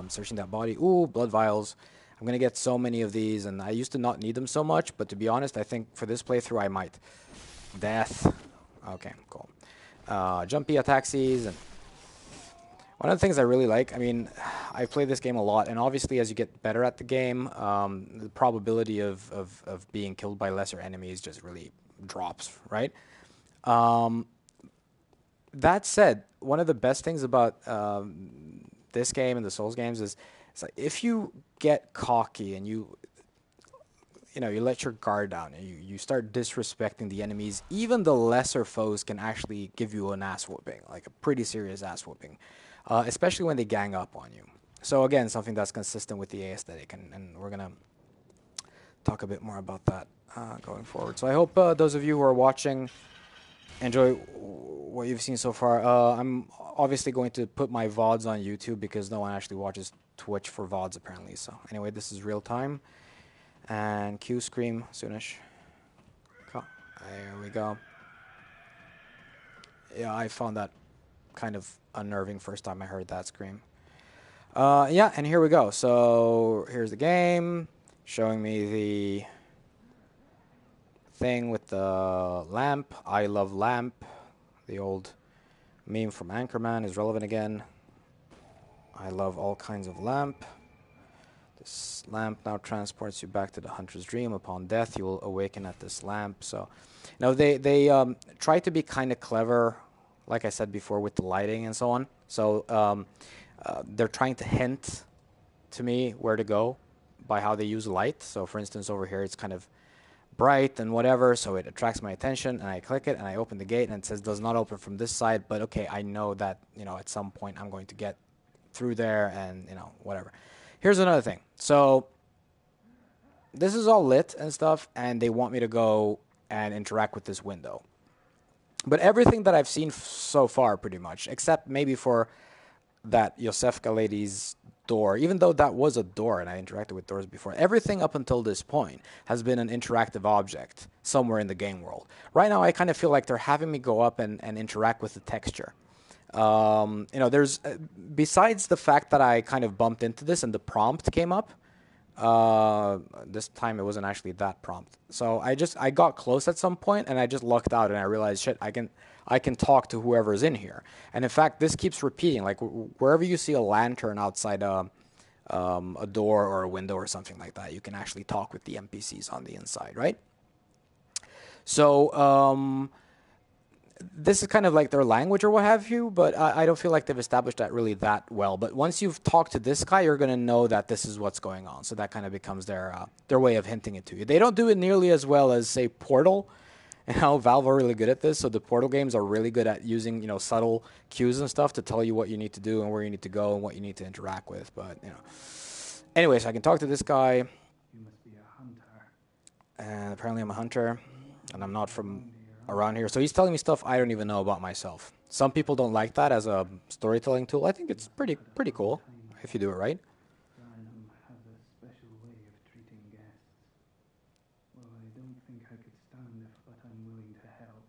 Searching that body. Ooh, blood vials. I'm going to get so many of these, and I used to not need them so much, but to be honest, I think for this playthrough I might. Death. Okay, cool. Jumpy ataxies. And one of the things I really like, I mean, I play this game a lot, and obviously as you get better at the game, the probability of being killed by lesser enemies just really drops, right? That said, one of the best things about this game and the Souls games is it's like if you get cocky and you let your guard down and you start disrespecting the enemies, even the lesser foes can actually give you an ass whooping, like a pretty serious ass whooping, especially when they gang up on you. So again, something that's consistent with the aesthetic, and we're going to talk a bit more about that going forward. So I hope those of you who are watching enjoy what you've seen so far. I'm obviously going to put my VODs on YouTube because no one actually watches Twitch for VODs apparently. So anyway, this is real time. And cue scream soonish. There we go. Yeah, I found that kind of unnerving first time I heard that scream. Yeah, and here we go. So here's the game showing me the thing with the lamp. I love lamp. The old meme from Anchorman is relevant again. I love all kinds of lamp. This lamp now transports you back to the hunter's dream. Upon death, you will awaken at this lamp. So, they try to be kind of clever, like I said before, with the lighting and so on. So they're trying to hint to me where to go by how they use light. So, for instance, over here, it's kind of bright and whatever, so it attracts my attention, and I click it, and I open the gate, and it says does not open from this side, but okay, I know that, at some point I'm going to get through there, and, whatever. Here's another thing. So this is all lit and stuff, and they want me to go and interact with this window. But everything that I've seen so far, pretty much, except maybe for that Yosefka lady's door, even though that was a door and I interacted with doors before, everything up until this point has been an interactive object somewhere in the game world. Right now, I kind of feel like they're having me go up and interact with the texture. There's besides the fact that I kind of bumped into this and the prompt came up. This time it wasn't actually that prompt. So I got close at some point and I just lucked out and I realized, shit, I can talk to whoever's in here. And in fact, this keeps repeating. Like wherever you see a lantern outside a door or a window or something like that, you can actually talk with the NPCs on the inside, right? So this is kind of like their language or what have you, but I don't feel like they've established that really that well. But once you've talked to this guy, you're going to know that this is what's going on. So that kind of becomes their way of hinting it to you. They don't do it nearly as well as, say, Portal. Valve are really good at this. So the Portal games are really good at using, subtle cues and stuff to tell you what you need to do and where you need to go and what you need to interact with. But, Anyways, I can talk to this guy. You must be a hunter. And apparently I'm a hunter. And I'm not from around here. So he's telling me stuff I don't even know about myself. Some people don't like that as a storytelling tool. I think it's pretty cool if you do it right. Random has a special way of treating guests. Well, I don't think I could stand it, but I'm willing to help.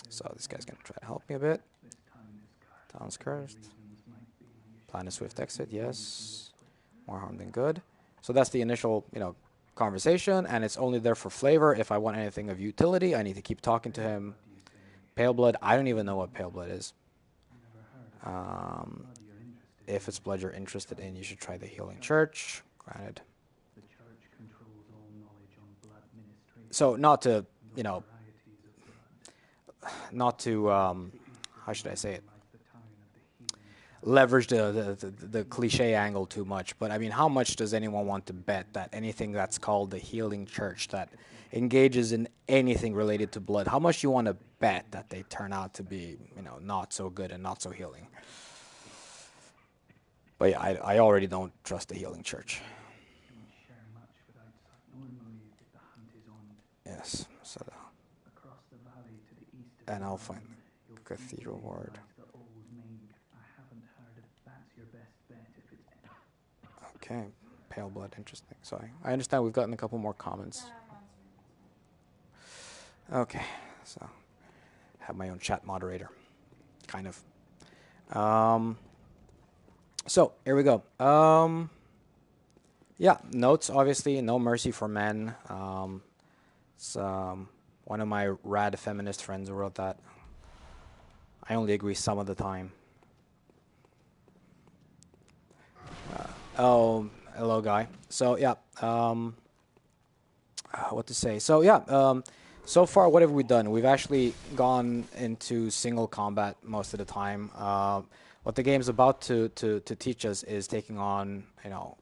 So this guy's going to try to help me a bit. This time is cursed. Town's cursed. Reasons might be you Plan a swift exit, yes. More harm than good. So that's the initial, conversation, and it's only there for flavor. If I want anything of utility, I need to keep talking to him. Pale blood, I don't even know what pale blood is. If it's blood you're interested in, you should try the healing church. Granted. The church controls all knowledge on blood ministration. So not to, Varieties of blood. not to, how should I say it? Like the town of the healing. Leverage the cliche angle too much, but I mean, how much does anyone want to bet that anything that's called the healing church that engages in anything related to blood, how much you want to bet that they turn out to be, not so good and not so healing? But yeah, I already don't trust the healing church. Share much without sight. Normally, if the hunt is on Yes, so across the valley to the east of and I'll the find town, the you'll cathedral see ward. the old main. I haven't heard if that's your best bet. If it's Okay, pale blood, interesting. So I understand we've gotten a couple more comments. Okay, so have my own chat moderator, kind of. So here we go. Yeah, notes, obviously, no mercy for men. It's one of my rad feminist friends who wrote that. I only agree some of the time. Hello, guy. So, yeah, what to say? So, yeah, so far, what have we done? We've actually gone into single combat most of the time. What the game's about to teach us is taking on,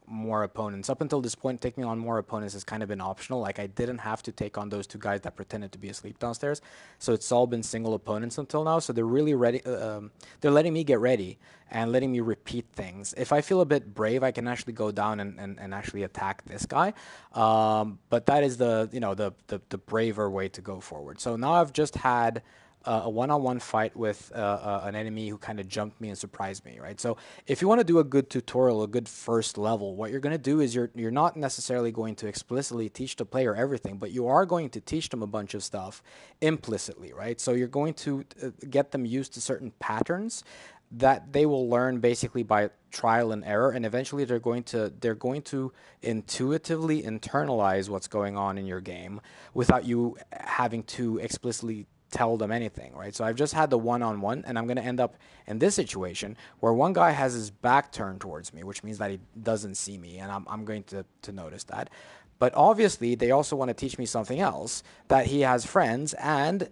more opponents. Up until this point, taking on more opponents has kind of been optional. Like, I didn't have to take on those two guys that pretended to be asleep downstairs. So it's all been single opponents until now. So they're really ready. They're letting me get ready and letting me repeat things. If I feel a bit brave, I can actually go down and actually attack this guy. But that is the braver way to go forward. So now I've just had a one-on-one fight with an enemy who kind of jumped me and surprised me, right? So if you want to do a good tutorial, a good first level, what you're going to do is you're not necessarily going to explicitly teach the player everything, but you are going to teach them a bunch of stuff implicitly, right? So you're going to get them used to certain patterns that they will learn basically by trial and error, and eventually they're going to intuitively internalize what's going on in your game without you having to explicitly tell them anything, right? So I've just had the one-on-one, and I'm going to end up in this situation where one guy has his back turned towards me, which means that he doesn't see me, and I'm going to notice that. But obviously, they also want to teach me something else, that he has friends, and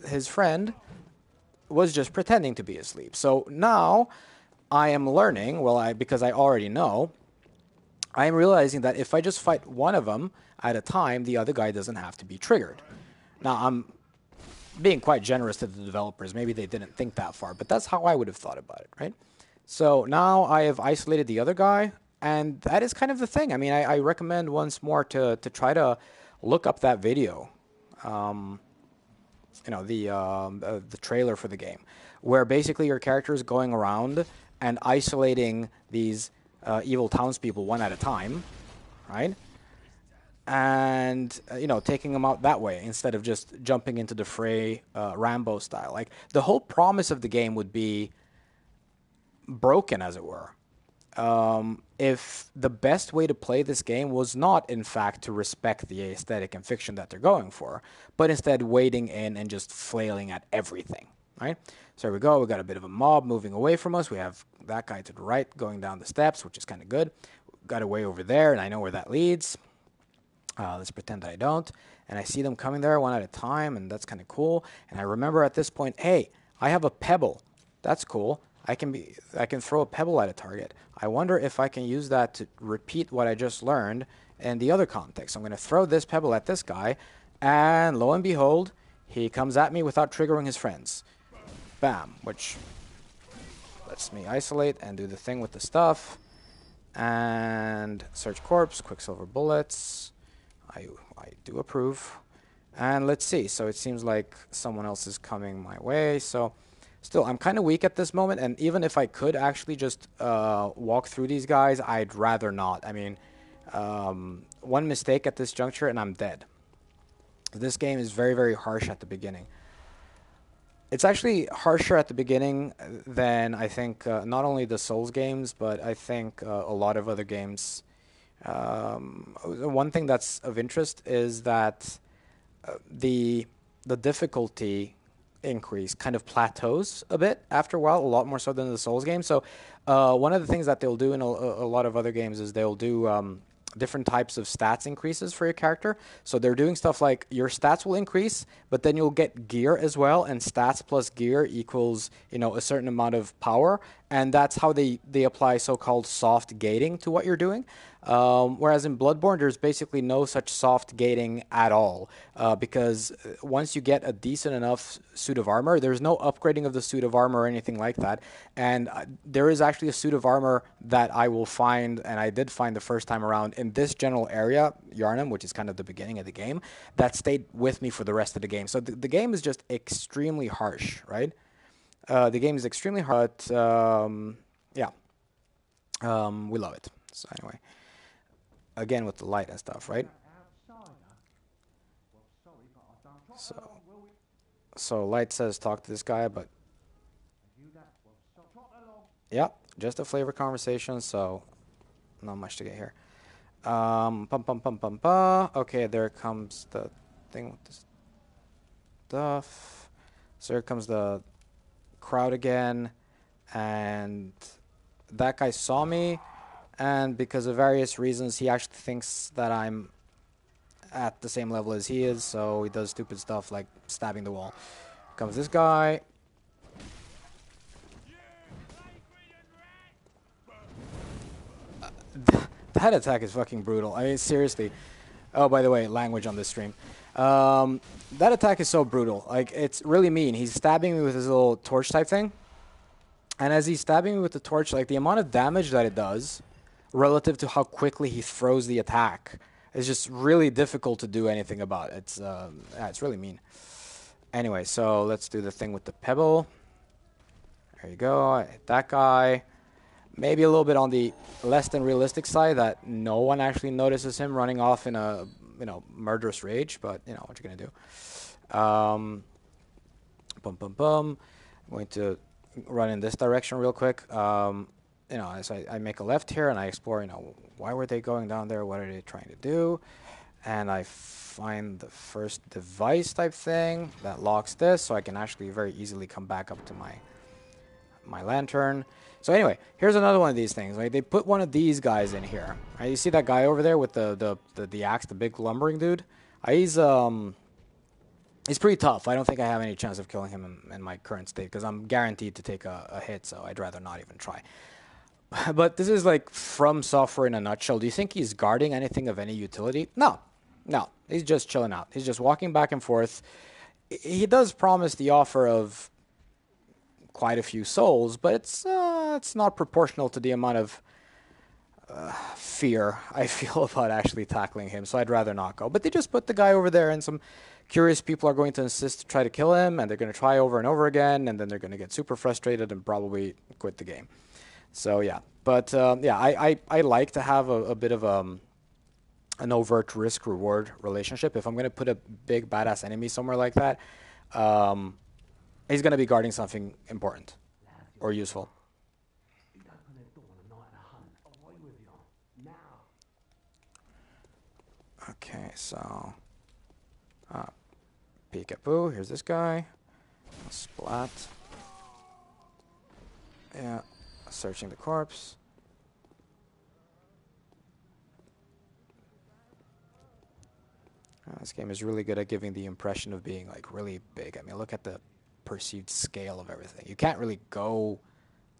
his friend was just pretending to be asleep. So now I am learning, because I already know, I am realizing that if I just fight one of them at a time, the other guy doesn't have to be triggered. Now, I'm being quite generous to the developers. Maybe they didn't think that far, but that's how I would have thought about it, right? So now I have isolated the other guy, and that is kind of the thing. I mean, I recommend once more to try to look up that video, the trailer for the game, where basically your character is going around and isolating these evil townspeople one at a time, right? And taking them out that way instead of just jumping into the fray Rambo style. Like, the whole promise of the game would be broken, as it were, if the best way to play this game was not, in fact, to respect the aesthetic and fiction that they're going for, but instead wading in and just flailing at everything, right? So here we go. We got a bit of a mob moving away from us. We have that guy to the right going down the steps, which is kind of good. Got a way over there, and I know where that leads. Let's pretend that I don't. And I see them coming there one at a time, and that's kind of cool. And I remember at this point, hey, I have a pebble. That's cool. I can throw a pebble at a target. I wonder if I can use that to repeat what I just learned in the other context. I'm going to throw this pebble at this guy, and lo and behold, he comes at me without triggering his friends. Bam, which lets me isolate and do the thing with the stuff. And search corpse, quicksilver bullets. I do approve. And let's see. So it seems like someone else is coming my way. So still, I'm kind of weak at this moment. And even if I could actually just walk through these guys, I'd rather not. I mean, one mistake at this juncture and I'm dead. This game is very, very harsh at the beginning. It's actually harsher at the beginning than, I think, not only the Souls games, but I think a lot of other games. One thing that's of interest is that the difficulty increase kind of plateaus a bit after a while, a lot more so than the Souls games. So one of the things that they'll do in a lot of other games is they'll do different types of stats increases for your character. So they're doing stuff like your stats will increase, but then you'll get gear as well, and stats plus gear equals, a certain amount of power, and that's how they apply so-called soft gating to what you're doing. Whereas in Bloodborne, there's basically no such soft gating at all, because once you get a decent enough suit of armor, there's no upgrading of the suit of armor or anything like that. And there is actually a suit of armor that I will find, and I did find the first time around in this general area, Yharnam, which is kind of the beginning of the game, that stayed with me for the rest of the game. So the game is just extremely harsh, right? The game is extremely hard, yeah. We love it. So anyway. Again with the light and stuff, right? So light says talk to this guy, but yeah, just a flavor conversation, so not much to get here. Okay, there comes the thing with the stuff. So here comes the crowd again, and that guy saw me. And because of various reasons, he actually thinks that I'm at the same level as he is, so he does stupid stuff like stabbing the wall. Comes this guy. That attack is fucking brutal. I mean, seriously. Oh, by the way, language on this stream. That attack is so brutal. Like, it's really mean. He's stabbing me with his little torch type thing. And as he's stabbing me with the torch, like, the amount of damage that it does relative to how quickly he throws the attack is just really difficult to do anything about. It's really mean. Anyway, so let's do the thing with the pebble. There you go. I hit that guy. Maybe a little bit on the less than realistic side that no one actually notices him running off in a murderous rage, but what you're gonna do. I'm going to run in this direction real quick. As I make a left here and I explore, why were they going down there? What are they trying to do? And I find the first device type thing that locks this, so I can actually very easily come back up to my lantern. So anyway, here's another one of these things. Like, they put one of these guys in here. Right? You see that guy over there with the axe, the big lumbering dude? He's pretty tough. I don't think I have any chance of killing him in my current state because I'm guaranteed to take a hit, so I'd rather not even try. But this is like From Software in a nutshell. Do you think he's guarding anything of any utility? No. He's just chilling out. He's just walking back and forth. He does promise the offer of quite a few souls, but it's not proportional to the amount of fear I feel about actually tackling him, so I'd rather not go. But they just put the guy over there, and some curious people are going to insist to try to kill him, and they're going to try over and over again, and then they're going to get super frustrated and probably quit the game. So yeah, but yeah, I like to have a bit of an overt risk reward relationship. If I'm gonna put a big badass enemy somewhere like that, um, he's gonna be guarding something important or useful. Okay, so peekaboo. Here's this guy. Splat. Yeah, searching the corpse. This game is really good at giving the impression of being like really big. I mean, look at the perceived scale of everything. You can't really go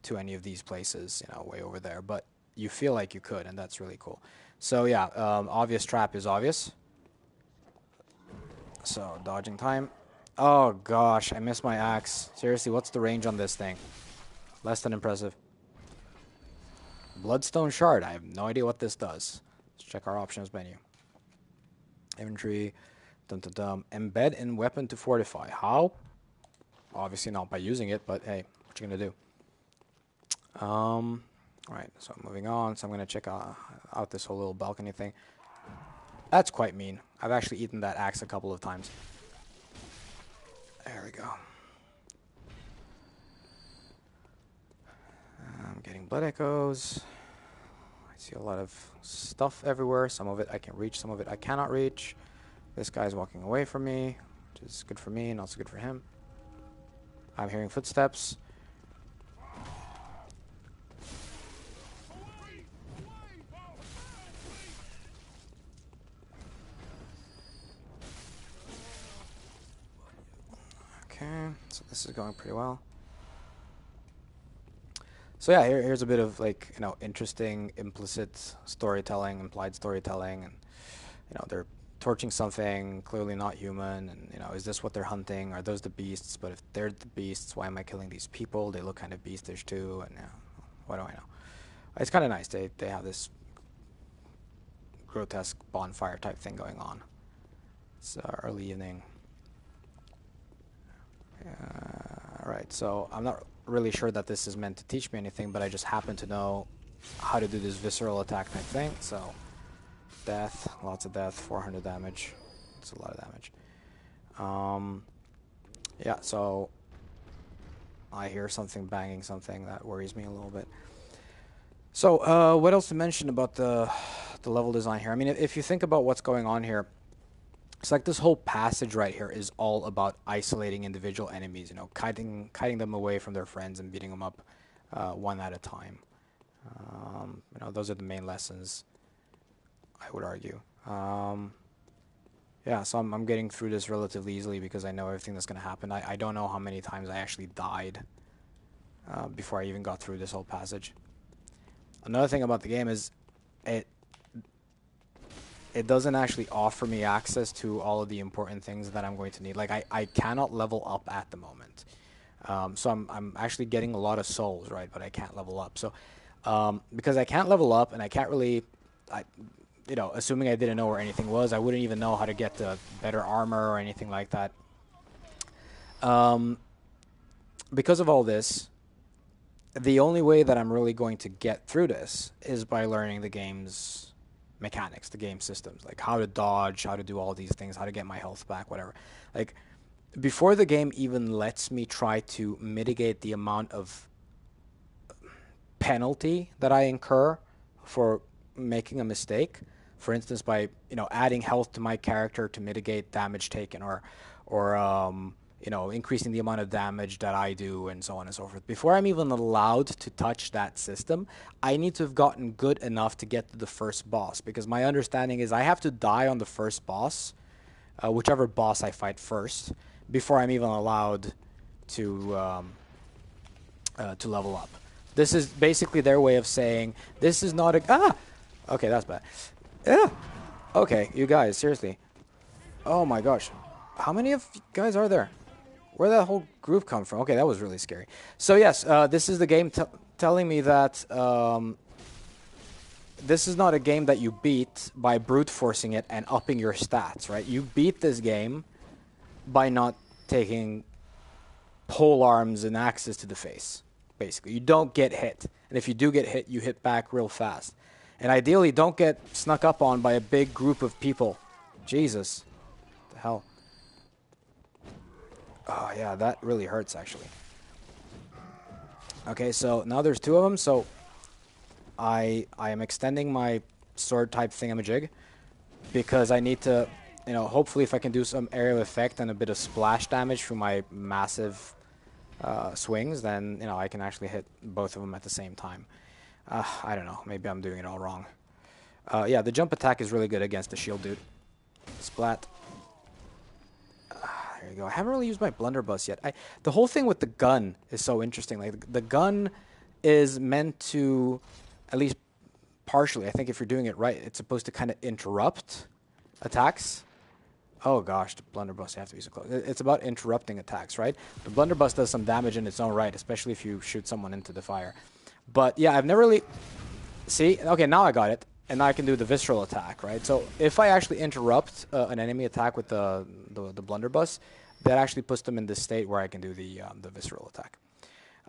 to any of these places, you know, way over there, but you feel like you could, and that's really cool. So yeah, obvious trap is obvious. So dodging time. Oh gosh, I missed my axe. Seriously, what's the range on this thing? Less than impressive. Bloodstone shard. I have no idea what this does. Let's check our options menu. Inventory. Dum dum dum. Embed in weapon to fortify. How? Obviously not by using it, but hey, what you gonna do? Alright, so moving on. So I'm gonna check out this whole little balcony thing. That's quite mean. I've actually eaten that axe a couple of times. There we go. I'm getting blood echoes. I see a lot of stuff everywhere. Some of it I can reach, some of it I cannot reach. This guy's walking away from me, which is good for me, not so good for him. I'm hearing footsteps. Okay, so this is going pretty well. So yeah, here's a bit of like, you know, interesting implicit storytelling, implied storytelling, and you know, they're torching something clearly not human, and you know, is this what they're hunting? Are those the beasts? But if they're the beasts, why am I killing these people? They look kind of beastish too, and what do I know? It's kind of nice. They have this grotesque bonfire type thing going on. It's early evening. Alright, so I'm not really sure that this is meant to teach me anything, but I just happen to know how to do this visceral attack type thing. So death, lots of death, 400 damage. That's a lot of damage. Yeah, so I hear something banging something that worries me a little bit. So what else to mention about the level design here? I mean, if you think about what's going on here, it's like this whole passage right here is all about isolating individual enemies, you know, kiting them away from their friends and beating them up one at a time. You know, those are the main lessons, I would argue. Yeah, so I'm getting through this relatively easily because I know everything that's going to happen. I don't know how many times I actually died before I even got through this whole passage. Another thing about the game is it doesn't actually offer me access to all of the important things that I'm going to need. Like, I cannot level up at the moment. So I'm actually getting a lot of souls, right? But I can't level up. So because I can't level up and I can't really, you know, assuming I didn't know where anything was, I wouldn't even know how to get the better armor or anything like that. Because of all this, the only way that I'm really going to get through this is by learning the game's mechanics, the game systems, like how to dodge, how to do all these things, how to get my health back, whatever. Like, before the game even lets me try to mitigate the amount of penalty that I incur for making a mistake, for instance, by, you know, adding health to my character to mitigate damage taken, or you know, increasing the amount of damage that I do, and so on and so forth. Before I'm even allowed to touch that system, I need to have gotten good enough to get to the first boss, because my understanding is I have to die on the first boss, whichever boss I fight first, before I'm even allowed to level up. This is basically their way of saying, this is not a... Okay, that's bad. Yeah! Okay, you guys, seriously. Oh my gosh. How many of you guys are there? Where'd that whole group come from? Okay, that was really scary. So yes, this is the game telling me that this is not a game that you beat by brute forcing it and upping your stats, right? You beat this game by not taking pole arms and axes to the face. basically. You don't get hit. And if you do get hit, you hit back real fast. And ideally, don't get snuck up on by a big group of people. Jesus. What the hell? Oh, yeah, that really hurts, actually. Okay, so now there's 2 of them, so I am extending my sword type thingamajig because I need to, you know, hopefully if I can do some area of effect and a bit of splash damage through my massive swings, then, you know, I can actually hit both of them at the same time. I don't know, maybe I'm doing it all wrong. Yeah, the jump attack is really good against the shield dude. Splat. There you go. I haven't really used my blunderbuss yet. The whole thing with the gun is so interesting. Like, the gun is meant to, at least partially, I think if you're doing it right, it's supposed to kind of interrupt attacks. Oh gosh, the blunderbuss, you have to be so close. It's about interrupting attacks, right? The blunderbuss does some damage in its own right, especially if you shoot someone into the fire. But yeah, I've never really... See? Okay, now I got it. And now I can do the visceral attack, right? So if I actually interrupt an enemy attack with the blunderbuss, that actually puts them in this state where I can do the visceral attack.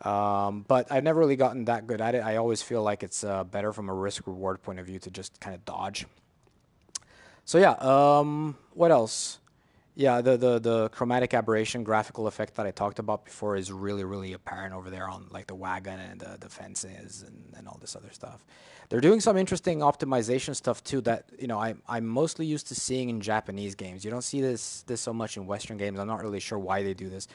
But I've never really gotten that good at it. I always feel like it's better from a risk-reward point of view to just kind of dodge. So yeah, what else? Yeah, the chromatic aberration graphical effect that I talked about before is really, really apparent over there on like the wagon and the fences and all this other stuff. They're doing some interesting optimization stuff too that, you know, I'm mostly used to seeing in Japanese games. You don't see this so much in Western games. I'm not really sure why they do this.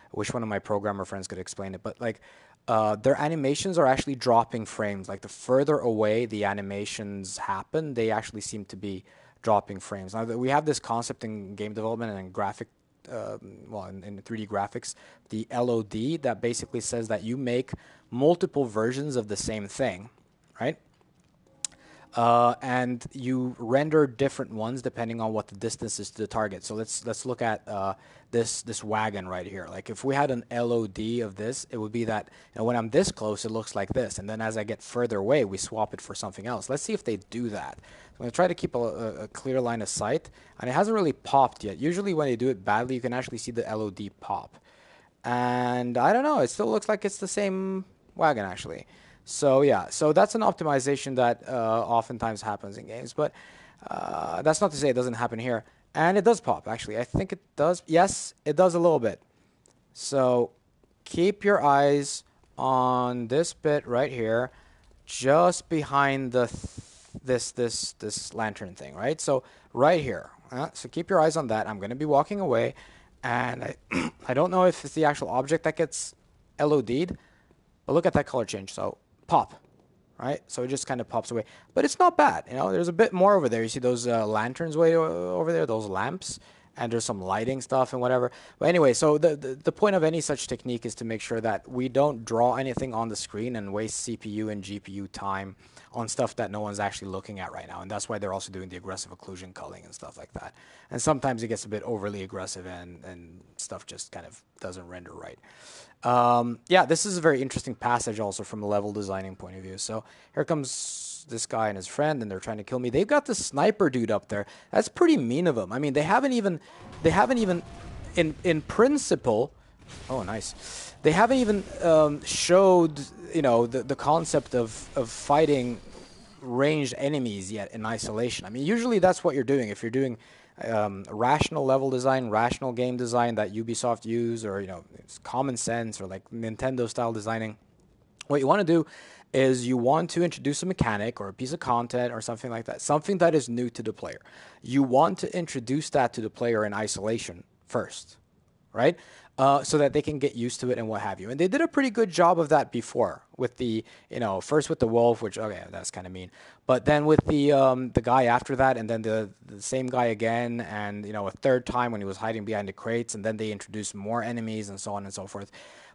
I wish one of my programmer friends could explain it. But like their animations are actually dropping frames. Like the further away the animations happen, they actually seem to be dropping frames. Now, we have this concept in game development and in graphic, in 3D graphics, the LOD, that basically says that you make multiple versions of the same thing, right? And you render different ones depending on what the distance is to the target. So let's look at this wagon right here. Like if we had an LOD of this, it would be that, you know, when I'm this close, it looks like this, and then as I get further away, we swap it for something else. Let's see if they do that. I'm going to try to keep a clear line of sight, and it hasn't really popped yet. Usually when they do it badly, you can actually see the LOD pop. And I don't know, it still looks like it's the same wagon actually. So yeah, so that's an optimization that oftentimes happens in games, but that's not to say it doesn't happen here. And it does pop, actually. I think it does. Yes, it does a little bit. So keep your eyes on this bit right here, just behind the this lantern thing, right? So right here. So keep your eyes on that. I'm going to be walking away, and I don't know if it's the actual object that gets LOD'd, but look at that color change. So pop, right? So it just kind of pops away. But it's not bad, you know. There's a bit more over there. You see those lanterns way over there, those lamps, and there's some lighting stuff and whatever. But anyway, so the point of any such technique is to make sure that we don't draw anything on the screen and waste CPU and GPU time on stuff that no one's actually looking at right now. And that's why they're also doing the aggressive occlusion culling and stuff like that. And sometimes it gets a bit overly aggressive and stuff just kind of doesn't render right. Yeah, this is a very interesting passage also from a level designing point of view. So here comes this guy and his friend, and they're trying to kill me. They've got the sniper dude up there. That's pretty mean of them. I mean, they haven't even in principle. Oh, nice. They haven't even showed, you know, the concept of fighting ranged enemies yet in isolation. I mean, usually that's what you're doing. If you're doing rational level design, rational game design that Ubisoft use, or, you know, it's common sense, or like Nintendo style designing, what you want to do is you want to introduce a mechanic or a piece of content or something like that, something that is new to the player. You want to introduce that to the player in isolation first, right? So that they can get used to it and what have you. And they did a pretty good job of that before with the, you know, first with the wolf, which, okay, that's kind of mean. But then with the guy after that, and then the same guy again, and, you know, a third time when he was hiding behind the crates, and then they introduced more enemies and so on and so forth.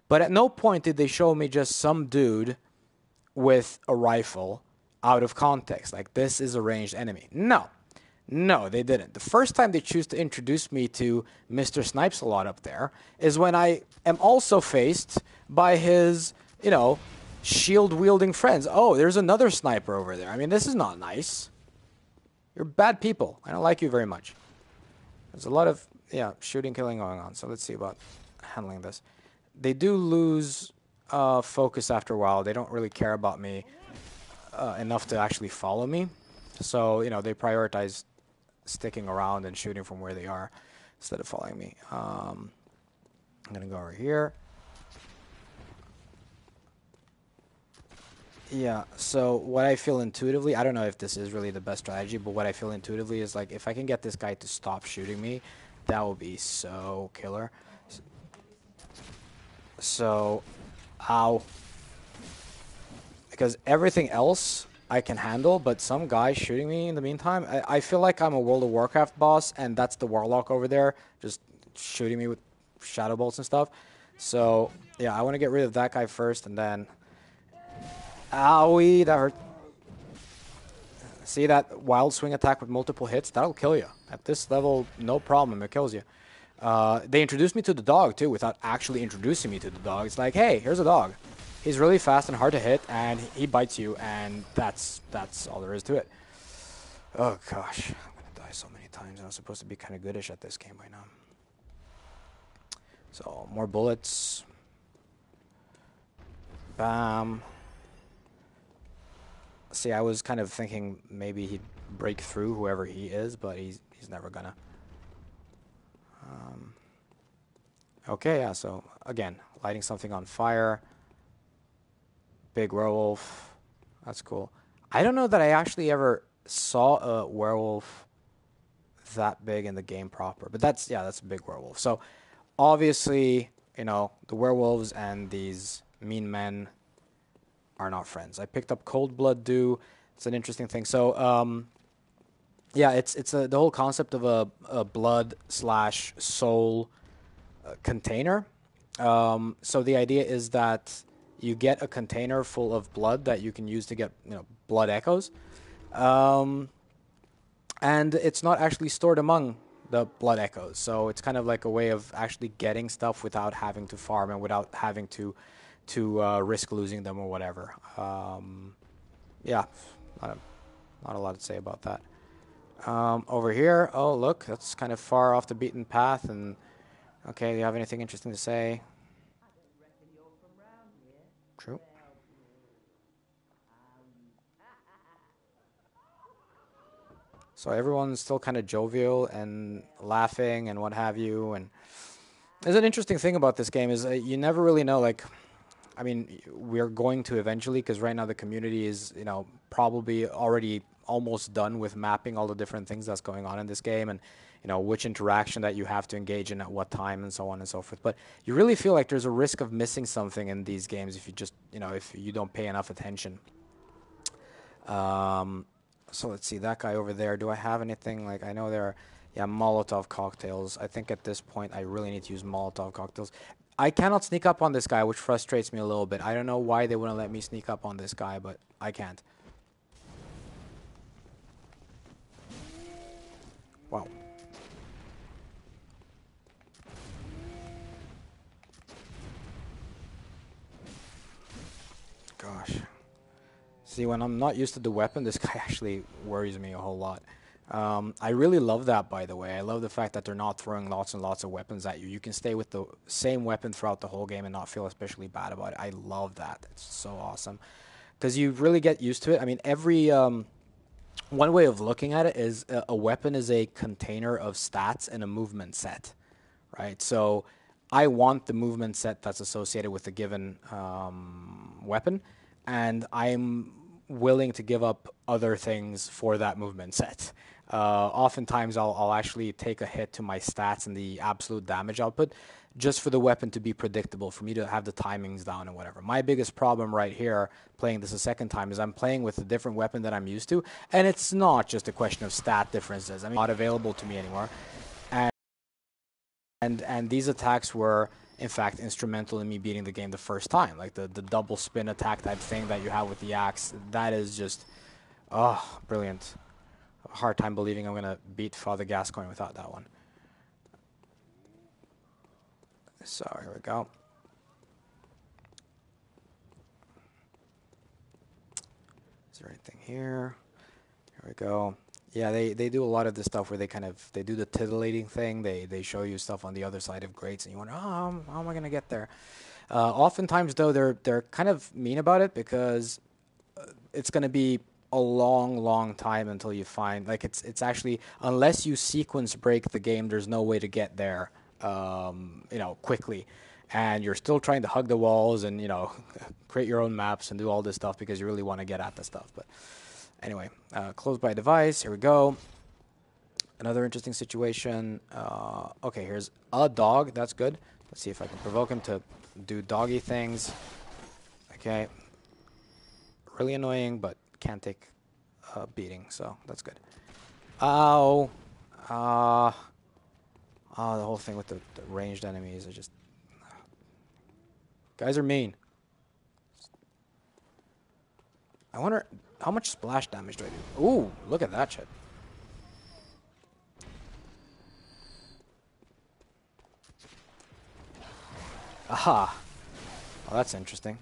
But at no point did they show me just some dude with a rifle out of context. Like, this is a ranged enemy. No, they didn't. The first time they choose to introduce me to Mr. Snipes a lot up there is when I am also faced by his, you know, shield-wielding friends. Oh, there's another sniper over there. I mean, this is not nice. You're bad people. I don't like you very much. There's a lot of, yeah, shooting, killing going on. So let's see about handling this. They do lose focus after a while. They don't really care about me enough to actually follow me. So, you know, they prioritize sticking around and shooting from where they are instead of following me. I'm going to go over here. Yeah, so what I feel intuitively, I don't know if this is really the best strategy, but what I feel intuitively is like if I can get this guy to stop shooting me, that will be so killer. So, ow. Because everything else I can handle, but some guy shooting me in the meantime, I feel like I'm a World of Warcraft boss, and that's the Warlock over there, just shooting me with shadow bolts and stuff. So, yeah, I want to get rid of that guy first, and then... Owie, that hurt. See that wild swing attack with multiple hits? That'll kill you. At this level, no problem, it kills you. They introduced me to the dog, too, without actually introducing me to the dog. It's like, hey, here's a dog. He's really fast and hard to hit, and he bites you, and that's all there is to it. Oh, gosh. I'm going to die so many times. I'm supposed to be kind of goodish at this game by now. So, more bullets. Bam. See, I was kind of thinking maybe he'd break through whoever he is, but he's never gonna. Okay, yeah, so, again, lighting something on fire. Big werewolf. That's cool. I don't know that I actually ever saw a werewolf that big in the game proper, but that's a big werewolf. So, obviously, you know, the werewolves and these mean men are not friends. I picked up Cold Blood Dew. It's an interesting thing. So, yeah, it's the whole concept of a blood / soul container. So the idea is that you get a container full of blood that you can use to get, you know, blood echoes. And it's not actually stored among the blood echoes. So it's kind of like a way of actually getting stuff without having to farm and without having to risk losing them or whatever. Yeah, not a lot to say about that. Over here, oh look, that's kind of far off the beaten path. And okay, do you have anything interesting to say? True. So everyone's still kind of jovial and laughing and what have you. And there's an interesting thing about this game is you never really know, like, I mean, we're going to eventually, because right now the community is, you know, probably already almost done with mapping all the different things that's going on in this game and, you know, which interaction that you have to engage in at what time and so on and so forth. But you really feel like there's a risk of missing something in these games if you just, you know, if you don't pay enough attention. So let's see, that guy over there, do I have anything? Like, I know there are, yeah, Molotov cocktails. I think at this point I really need to use Molotov cocktails. I cannot sneak up on this guy, which frustrates me a little bit. I don't know why they wouldn't let me sneak up on this guy, but I can't. Wow. Gosh. See, when I'm not used to the weapon, this guy actually worries me a whole lot. I really love that, by the way. I love the fact that they're not throwing lots and lots of weapons at you. You can stay with the same weapon throughout the whole game and not feel especially bad about it. I love that. It's so awesome. Because you really get used to it. I mean, every... one way of looking at it is a weapon is a container of stats and a movement set, right? So I want the movement set that's associated with a given weapon, and I'm willing to give up other things for that movement set. Oftentimes, I'll actually take a hit to my stats and the absolute damage output just for the weapon to be predictable, for me to have the timings down and whatever. My biggest problem right here, playing this a second time, is I'm playing with a different weapon that I'm used to, and it's not just a question of stat differences. I mean, not available to me anymore. And these attacks were, in fact, instrumental in me beating the game the first time. Like the double spin attack type thing that you have with the axe, that is just, oh, brilliant. A hard time believing I'm going to beat Father Gascoigne without that one. So, here we go. Is there anything here? Here we go. Yeah, they do a lot of this stuff where they do the titillating thing. They show you stuff on the other side of grates, and you wonder, oh, how am I going to get there? Oftentimes, though, they're kind of mean about it because it's going to be a long, long time until you find like it's actually unless you sequence break the game, there's no way to get there, quickly, and you're still trying to hug the walls and create your own maps and do all this stuff because you really want to get at the stuff. But anyway, close by device. Here we go. Another interesting situation. Okay, here's a dog. That's good. Let's see if I can provoke him to do doggy things. Okay. Really annoying, but can't take a beating, so that's good. Ow. The whole thing with the ranged enemies are just... Guys are mean. I wonder how much splash damage do I do? Ooh, look at that shit. Aha. Well, that's interesting.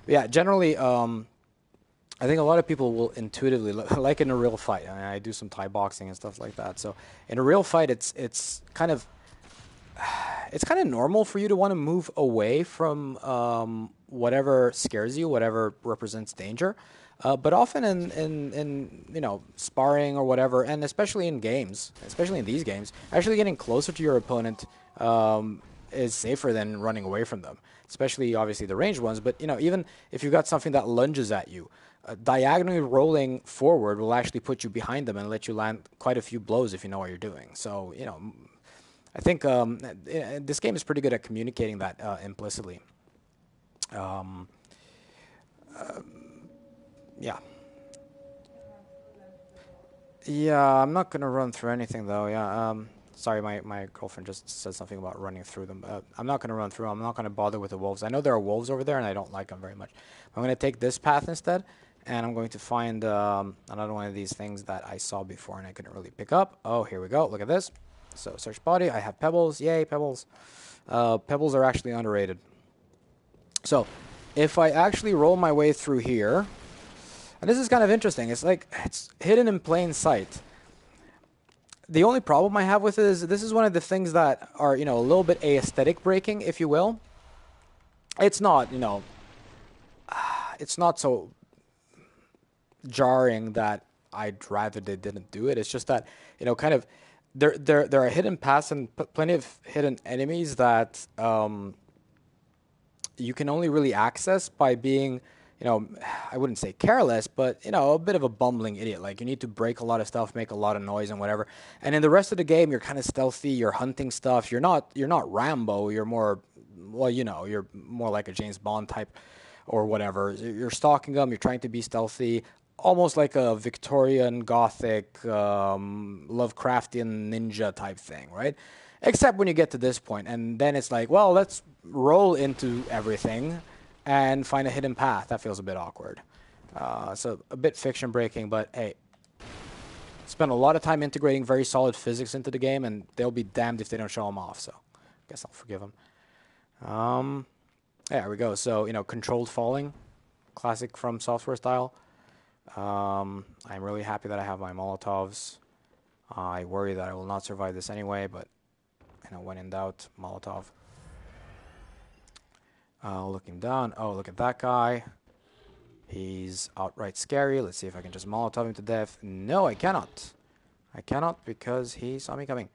But yeah, generally, I think a lot of people will intuitively, like in a real fight. I mean, I do some Thai boxing and stuff like that. So in a real fight, it's kind of normal for you to want to move away from whatever scares you, whatever represents danger. But often in sparring or whatever, and especially in games, especially in these games, actually getting closer to your opponent is safer than running away from them. Especially obviously the ranged ones, but even if you've got something that lunges at you, diagonally rolling forward will actually put you behind them and let you land quite a few blows if you know what you're doing. So I think this game is pretty good at communicating that implicitly. Yeah. Yeah, I'm not gonna run through anything though. Yeah. Sorry, my girlfriend just said something about running through them. I'm not gonna run through them. I'm not gonna bother with the wolves. I know there are wolves over there, and I don't like them very much. I'm gonna take this path instead, and I'm going to find another one of these things that I saw before and I couldn't really pick up. Oh, here we go. Look at this. So search body. I have pebbles. Yay, pebbles. Pebbles are actually underrated. So if I actually roll my way through here, and this is kind of interesting. It's like it's hidden in plain sight. The only problem I have with it is this is one of the things that are, a little bit aesthetic breaking, if you will. It's not, it's not so jarring that I'd rather they didn't do it. It's just that, kind of there are hidden paths and plenty of hidden enemies that you can only really access by being, I wouldn't say careless, but, a bit of a bumbling idiot. Like, you need to break a lot of stuff, make a lot of noise and whatever. And in the rest of the game, you're kind of stealthy, you're hunting stuff. You're not Rambo, you're more, you're more like a James Bond type or whatever. You're stalking them, you're trying to be stealthy, almost like a Victorian, Gothic, Lovecraftian ninja type thing, right? Except when you get to this point, and then it's like, well, let's roll into everything and find a hidden path. That feels a bit awkward. So a bit fiction breaking, but hey, spent a lot of time integrating very solid physics into the game, and they'll be damned if they don't show them off. So I guess I'll forgive them. There we go. So controlled falling, classic From Software style. I'm really happy that I have my Molotovs. I worry that I will not survive this anyway, but when in doubt, Molotov. Looking down. Oh, look at that guy. He's outright scary. Let's see if I can just Molotov him to death. No, I cannot. I cannot because he saw me coming.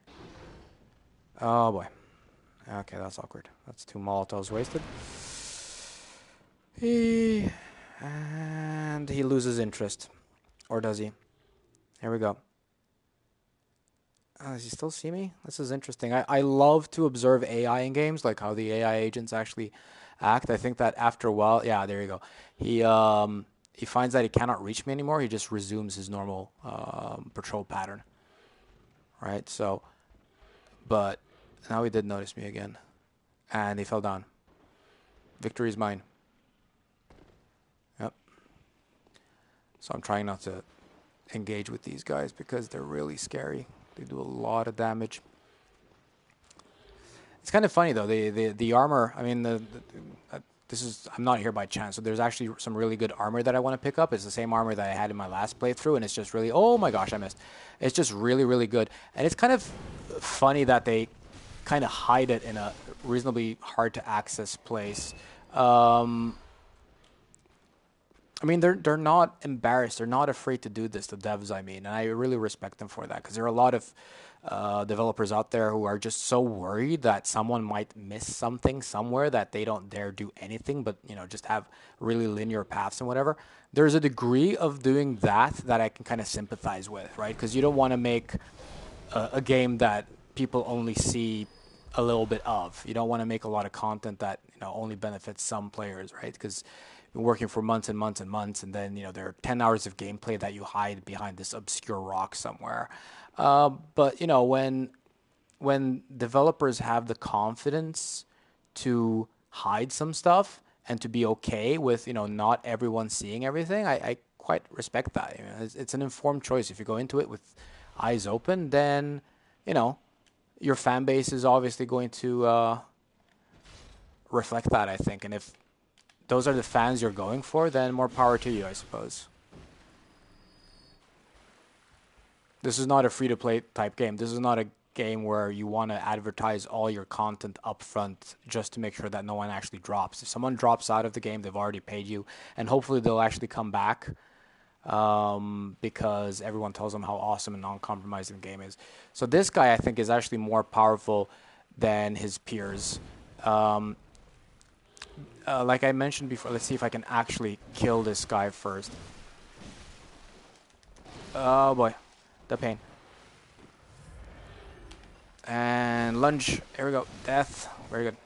Oh, boy. Okay, that's awkward. That's 2 Molotovs wasted. And he loses interest. Or does he? Here we go. Does he still see me? This is interesting. I love to observe AI in games, like how the AI agents actually act. I think that after a while, yeah, there you go. He finds that he cannot reach me anymore. He just resumes his normal patrol pattern. Right? So, but now he did notice me again. And he fell down. Victory is mine. Yep. So I'm trying not to engage with these guys because they're really scary. They do a lot of damage. It's kind of funny though. The armor. I mean, this is. I'm not here by chance. So there's actually some really good armor that I want to pick up. It's the same armor that I had in my last playthrough, and it's just really. Oh my gosh, I missed. It's just really, really good, and it's kind of funny that they kind of hide it in a reasonably hard to access place. Um, I mean, they're not embarrassed. They're not afraid to do this. The devs, I mean, and I really respect them for that because there are a lot of developers out there who are just so worried that someone might miss something somewhere that they don't dare do anything, but just have really linear paths and whatever. There's a degree of doing that I can kind of sympathize with, right? Because you don't want to make a game that people only see a little bit of. You don't want to make a lot of content that only benefits some players, right? Because been working for months and months and months, and then there are 10 hours of gameplay that you hide behind this obscure rock somewhere. But when developers have the confidence to hide some stuff and to be okay with not everyone seeing everything, I quite respect that. It's an informed choice. If you go into it with eyes open, then your fan base is obviously going to reflect that, I think. And if those are the fans you're going for, then more power to you, I suppose. This is not a free-to-play type game. This is not a game where you want to advertise all your content up front just to make sure that no one actually drops. If someone drops out of the game, they've already paid you, and hopefully they'll actually come back because everyone tells them how awesome and non-compromising the game is. So this guy, I think, is actually more powerful than his peers. Like I mentioned before, let's see if I can actually kill this guy first. Oh boy, the pain. And lunge, here we go, death, very good.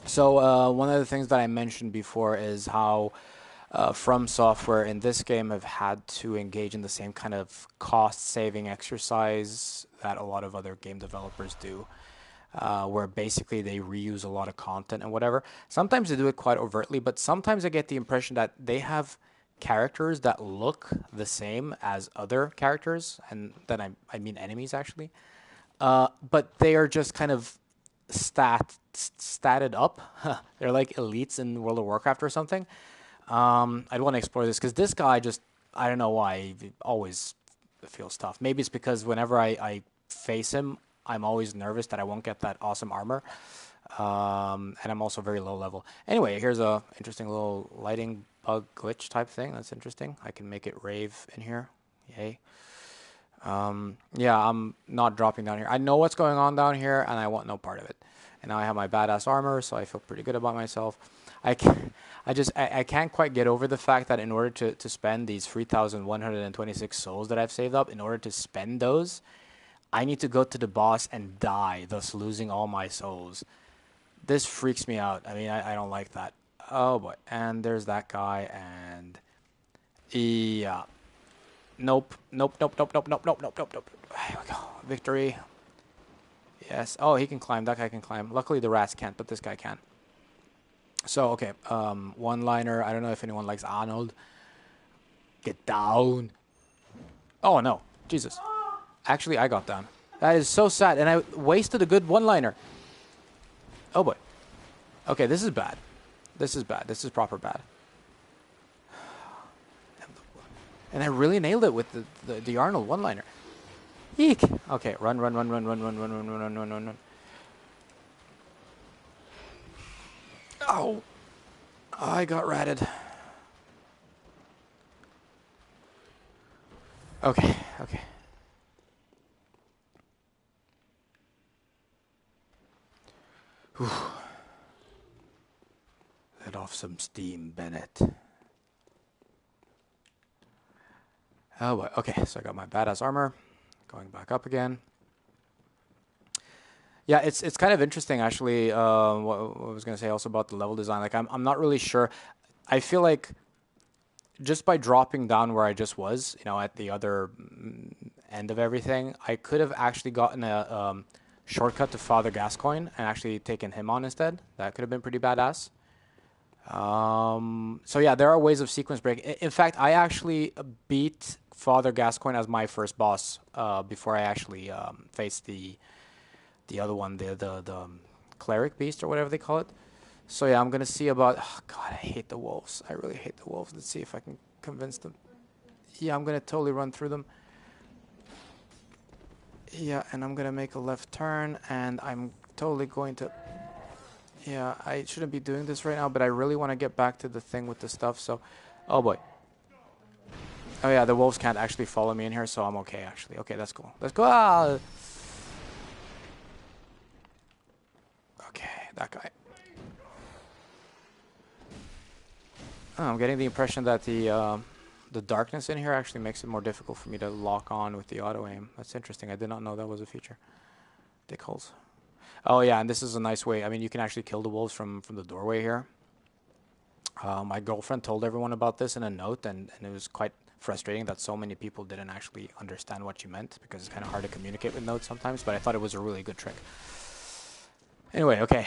So one of the things that I mentioned before is how From Software in this game have had to engage in the same kind of cost-saving exercise that a lot of other game developers do. Where basically they reuse a lot of content and whatever. Sometimes they do it quite overtly, but sometimes I get the impression that they have characters that look the same as other characters, and then I mean enemies actually. But they are just kind of statted up. They're like elites in World of Warcraft or something. I'd want to explore this because this guy just, I don't know why, he always feels tough. Maybe it's because whenever I face him, I'm always nervous that I won't get that awesome armor. And I'm also very low level. Anyway, here's a interesting little lighting bug glitch type thing. That's interesting. I can make it rave in here. Yay. Yeah, I'm not dropping down here. I know what's going on down here, and I want no part of it. And now I have my badass armor, so I feel pretty good about myself. I can't quite get over the fact that in order to spend these 3,126 souls that I've saved up, in order to spend those, I need to go to the boss and die, thus losing all my souls. This freaks me out. I mean, I don't like that. Oh boy. And there's that guy, and yeah. Nope. Nope. Here we go. Victory. Yes. Oh, he can climb. That guy can climb. Luckily, the rats can't, but this guy can. So, okay. One-liner. I don't know if anyone likes Arnold. Get down. Oh, no. Jesus. Actually, I got down. That is so sad, and I wasted a good one-liner. Oh, boy. Okay, this is bad. This is bad. This is proper bad. And I really nailed it with the Arnold one-liner. Eek. Okay, run. Oh. I got ratted. Okay. Whew. Let off some steam, Bennett. Oh, boy. Okay, so I got my badass armor. Going back up again. Yeah, it's kind of interesting, actually. What I was going to say also about the level design. Like, I'm not really sure. I feel like just by dropping down where I just was, at the other end of everything, I could have actually gotten a shortcut to Father Gascoigne and actually taken him on instead. That could have been pretty badass. So yeah, there are ways of sequence break. In fact, I actually beat Father Gascoigne as my first boss before I actually faced the other one, the Cleric beast or whatever they call it. So yeah, I'm gonna see about. Oh God, I hate the wolves. I really hate the wolves. Let's see if I can convince them. Yeah, I'm gonna totally run through them. Yeah, and I'm gonna make a left turn, and I'm totally going to Yeah, I shouldn't be doing this right now, but I really want to get back to the thing with the stuff, so... Oh boy. Oh yeah, the wolves can't actually follow me in here, so I'm okay, actually. Okay, that's cool. Let's go! Ah! Okay, that guy. Oh, I'm getting the impression that the darkness in here actually makes it more difficult for me to lock on with the auto-aim. That's interesting. I did not know that was a feature. Dickholes. Oh yeah, and this is a nice way. I mean, you can actually kill the wolves from the doorway here. My girlfriend told everyone about this in a note, and it was quite frustrating that so many people didn't actually understand what you meant, because it's kind of hard to communicate with notes sometimes, but I thought it was a really good trick. Anyway, okay.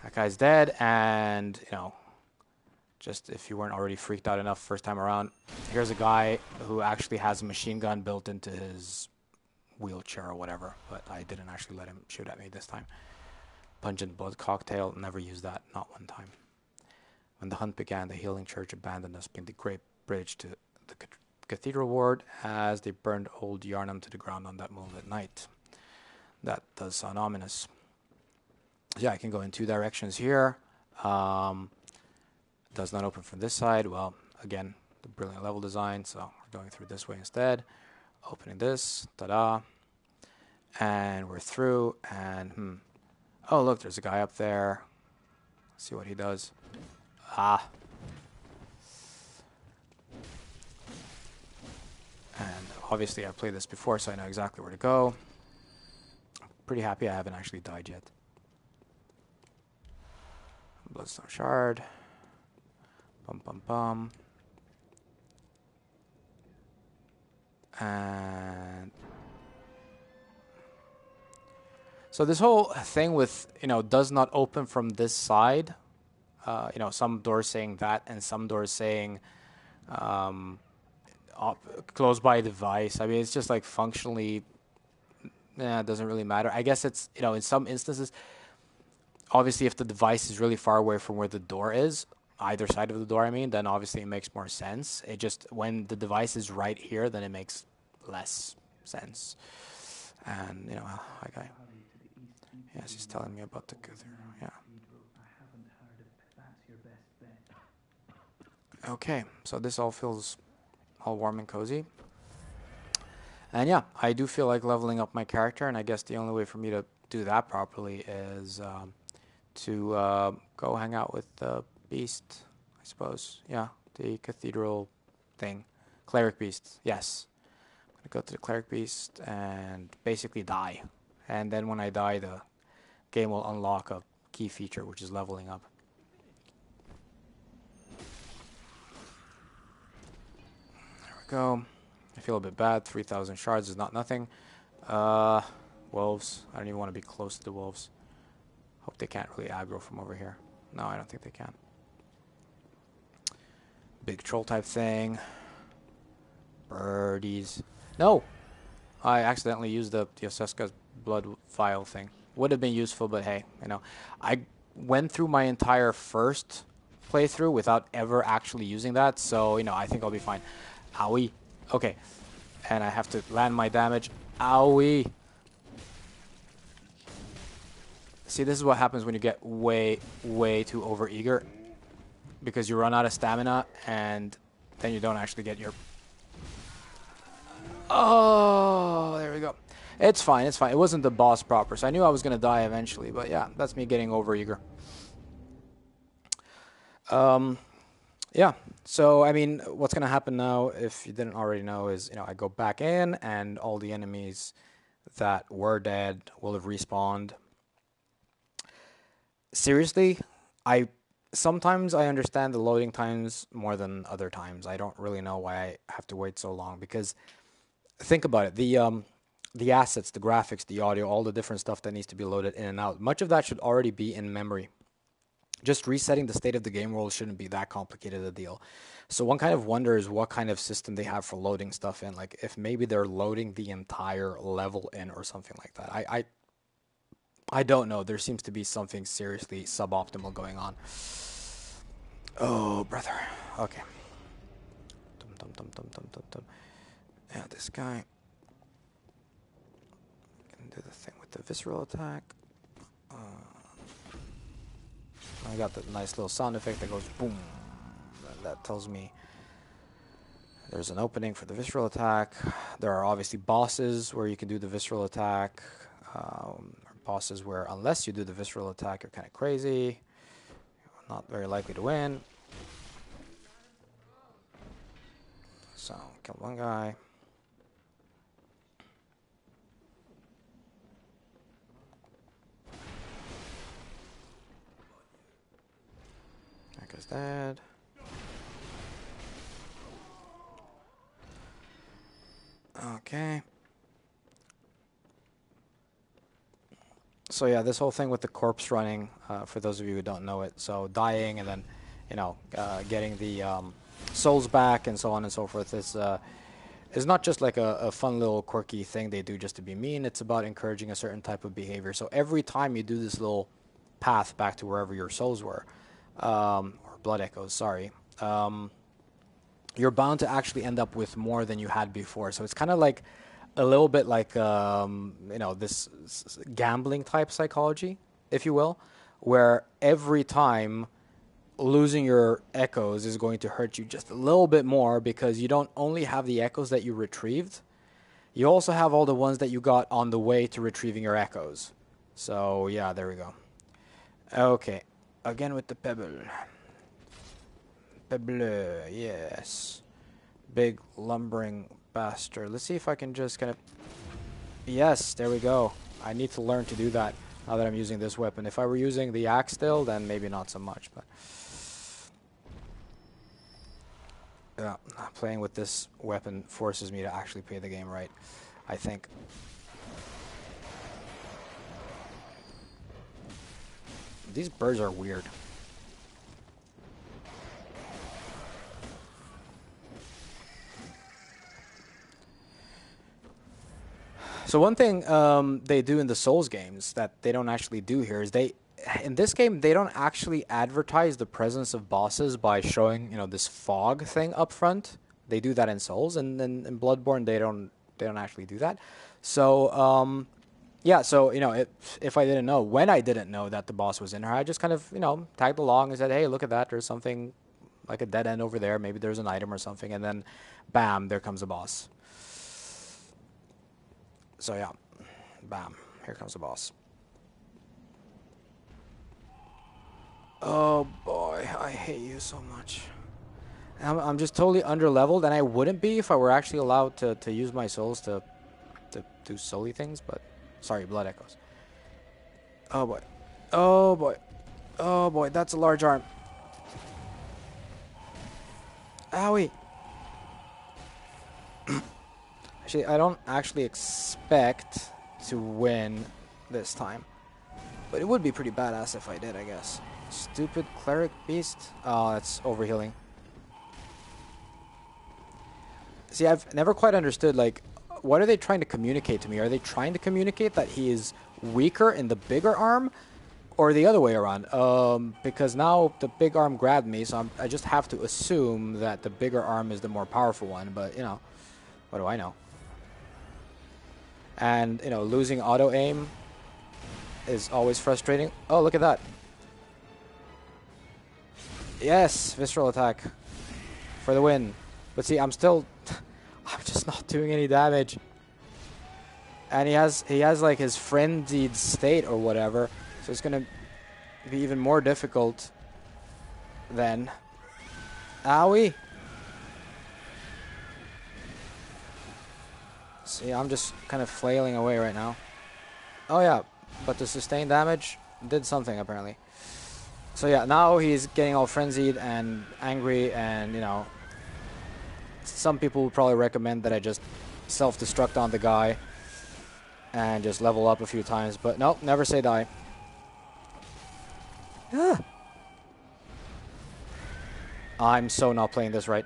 That guy's dead, and, you know, just if you weren't already freaked out enough first time around, here's a guy who actually has a machine gun built into his wheelchair or whatever, but I didn't actually let him shoot at me this time. Pungent blood cocktail, never used that, not one time. When the hunt began, the healing church abandoned us being the great bridge to the cathedral ward as they burned old Yarnum to the ground on that moonlit night. That does sound ominous. Yeah, I can go in two directions here. Does not open from this side. Well, again, the brilliant level design, so we're going through this way instead. Opening this, ta-da. And we're through, and oh, look, there's a guy up there. Let's see what he does. Ah. And obviously I've played this before, so I know exactly where to go. I'm pretty happy I haven't actually died yet. Bloodstone shard. Bum bum bum. And so this whole thing with, you know, does not open from this side. You know, some doors saying that, and some doors saying closed by device. I mean, it's just like functionally, it doesn't really matter. I guess it's, you know, in some instances, obviously if the device is really far away from where the door is, either side of the door, I mean, then obviously it makes more sense. It just, when the device is right here, then it makes less sense. And, you know, hi guy. Yes, he's telling me about the cathedral. Yeah. Okay, so this all feels all warm and cozy. And yeah, I do feel like leveling up my character, and I guess the only way for me to do that properly is to go hang out with the beast, I suppose. Yeah, the cathedral thing. Cleric beast, yes. I'm going to go to the cleric beast and basically die. And then when I die, the game will unlock a key feature, which is leveling up. There we go. I feel a bit bad. 3,000 shards is not nothing. Wolves. I don't even want to be close to the wolves. Hope they can't really aggro from over here. No, I don't think they can. Big troll type thing. Birdies. No! I accidentally used the Yoseska's blood vial thing. Would have been useful, but hey, you know. I went through my entire first playthrough without ever actually using that, so, you know, I think I'll be fine. Owie. Okay. And I have to land my damage. Owie. See, this is what happens when you get way, way too overeager. Because you run out of stamina, and then you don't actually get your... Oh, there we go. It's fine, it's fine. It wasn't the boss proper, so I knew I was going to die eventually. But yeah, that's me getting overeager. Yeah, so, I mean, what's going to happen now, if you didn't already know, is, you know, I go back in, and all the enemies that were dead will have respawned. Seriously, sometimes I understand the loading times more than other times. I don't really know why I have to wait so long, because think about it. The assets, the graphics, the audio, all the different stuff that needs to be loaded in and out, much of that should already be in memory. Just resetting the state of the game world shouldn't be that complicated a deal. So one kind of wonders what kind of system they have for loading stuff in. Like if maybe they're loading the entire level in or something like that. I don't know. There seems to be something seriously suboptimal going on. Oh, brother. Okay. Yeah, this guy can do the thing with the visceral attack. I got the nice little sound effect that goes boom. And that tells me there's an opening for the visceral attack. There are obviously bosses where you can do the visceral attack. Bosses where unless you do the visceral attack, you're kind of crazy. You're not very likely to win. So, kill one guy. That guy's dead. Okay. So yeah, this whole thing with the corpse running, for those of you who don't know it, so dying and then, you know, getting the souls back and so on and so forth is not just like a fun little quirky thing they do just to be mean. It's about encouraging a certain type of behavior. So every time you do this little path back to wherever your souls were, or blood echoes, sorry, you're bound to actually end up with more than you had before. So it's kind of like a little bit like, you know, this gambling type psychology, if you will, where every time losing your echoes is going to hurt you just a little bit more because you don't only have the echoes that you retrieved, you also have all the ones that you got on the way to retrieving your echoes. So yeah, there we go. Okay, again with the pebble. Pebble, yes. Big lumbering bastard. Let's see if I can just kind of... Yes, there we go. I need to learn to do that now that I'm using this weapon. If I were using the axe still, then maybe not so much, but... Yeah, playing with this weapon forces me to actually play the game right, I think. These birds are weird. So one thing they do in the Souls games that they don't actually do here is in this game, they don't actually advertise the presence of bosses by showing, you know, this fog thing up front. They do that in Souls, and then in Bloodborne, they don't actually do that. So, yeah, so, you know, if I didn't know, when I didn't know that the boss was in here, I just kind of, you know, tagged along and said, hey, look at that, there's something like a dead end over there, maybe there's an item or something, and then, bam, there comes the boss. So, yeah, bam, here comes the boss. Oh boy, I hate you so much. I'm just totally under-leveled, and I wouldn't be if I were actually allowed to use my souls to do soul-y things, but... Sorry, blood echoes. Oh boy. Oh boy. Oh boy, that's a large arm. Owie! Actually, I don't actually expect to win this time. But it would be pretty badass if I did, I guess. Stupid Cleric beast. Oh, that's overhealing. See, I've never quite understood, like, what are they trying to communicate to me? Are they trying to communicate that he is weaker in the bigger arm? Or the other way around? Because now the big arm grabbed me, so I just have to assume that the bigger arm is the more powerful one. But, you know, what do I know? And, you know, losing auto-aim is always frustrating. Oh, look at that. Yes, visceral attack for the win. But see, I'm just not doing any damage. And he has like his frenzied state or whatever, so it's gonna be even more difficult then. Owie! See, I'm just kind of flailing away right now. Oh yeah, but the sustained damage did something apparently. So yeah, now he's getting all frenzied and angry, and you know, some people would probably recommend that I just self-destruct on the guy and just level up a few times, but nope, never say die. Ah. I'm so not playing this right.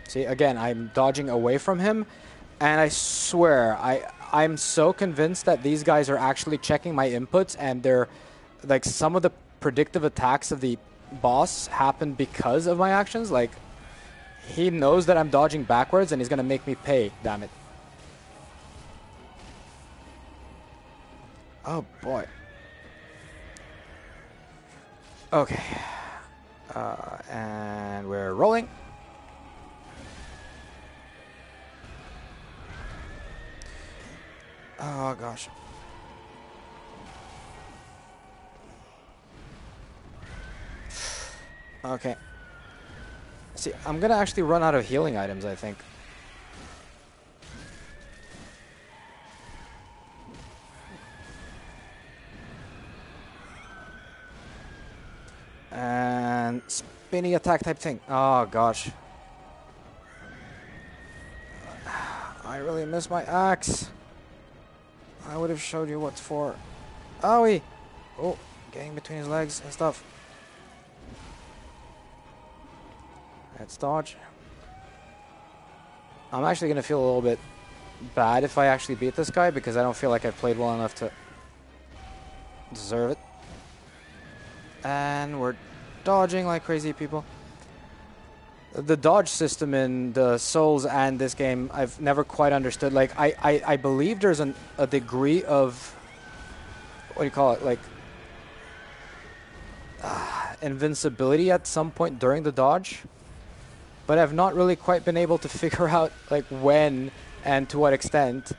See, again, I'm dodging away from him, and I swear, I'm so convinced that these guys are actually checking my inputs, and they're, like, some of the predictive attacks of the boss happen because of my actions. Like, he knows that I'm dodging backwards, and he's gonna make me pay, damn it. Oh boy. Okay. And we're rolling. Oh gosh. Okay. See, I'm gonna actually run out of healing items, I think. And spinny attack type thing. Oh gosh. I really miss my axe. I would have showed you what's for. Owie! Oh, getting between his legs and stuff. Let's dodge. I'm actually gonna feel a little bit bad if I actually beat this guy because I don't feel like I've played well enough to deserve it. And we're dodging like crazy people. The dodge system in the Souls and this game, I've never quite understood. Like, I believe there's a degree of, what do you call it, like, invincibility at some point during the dodge. But I've not really quite been able to figure out, like, when and to what extent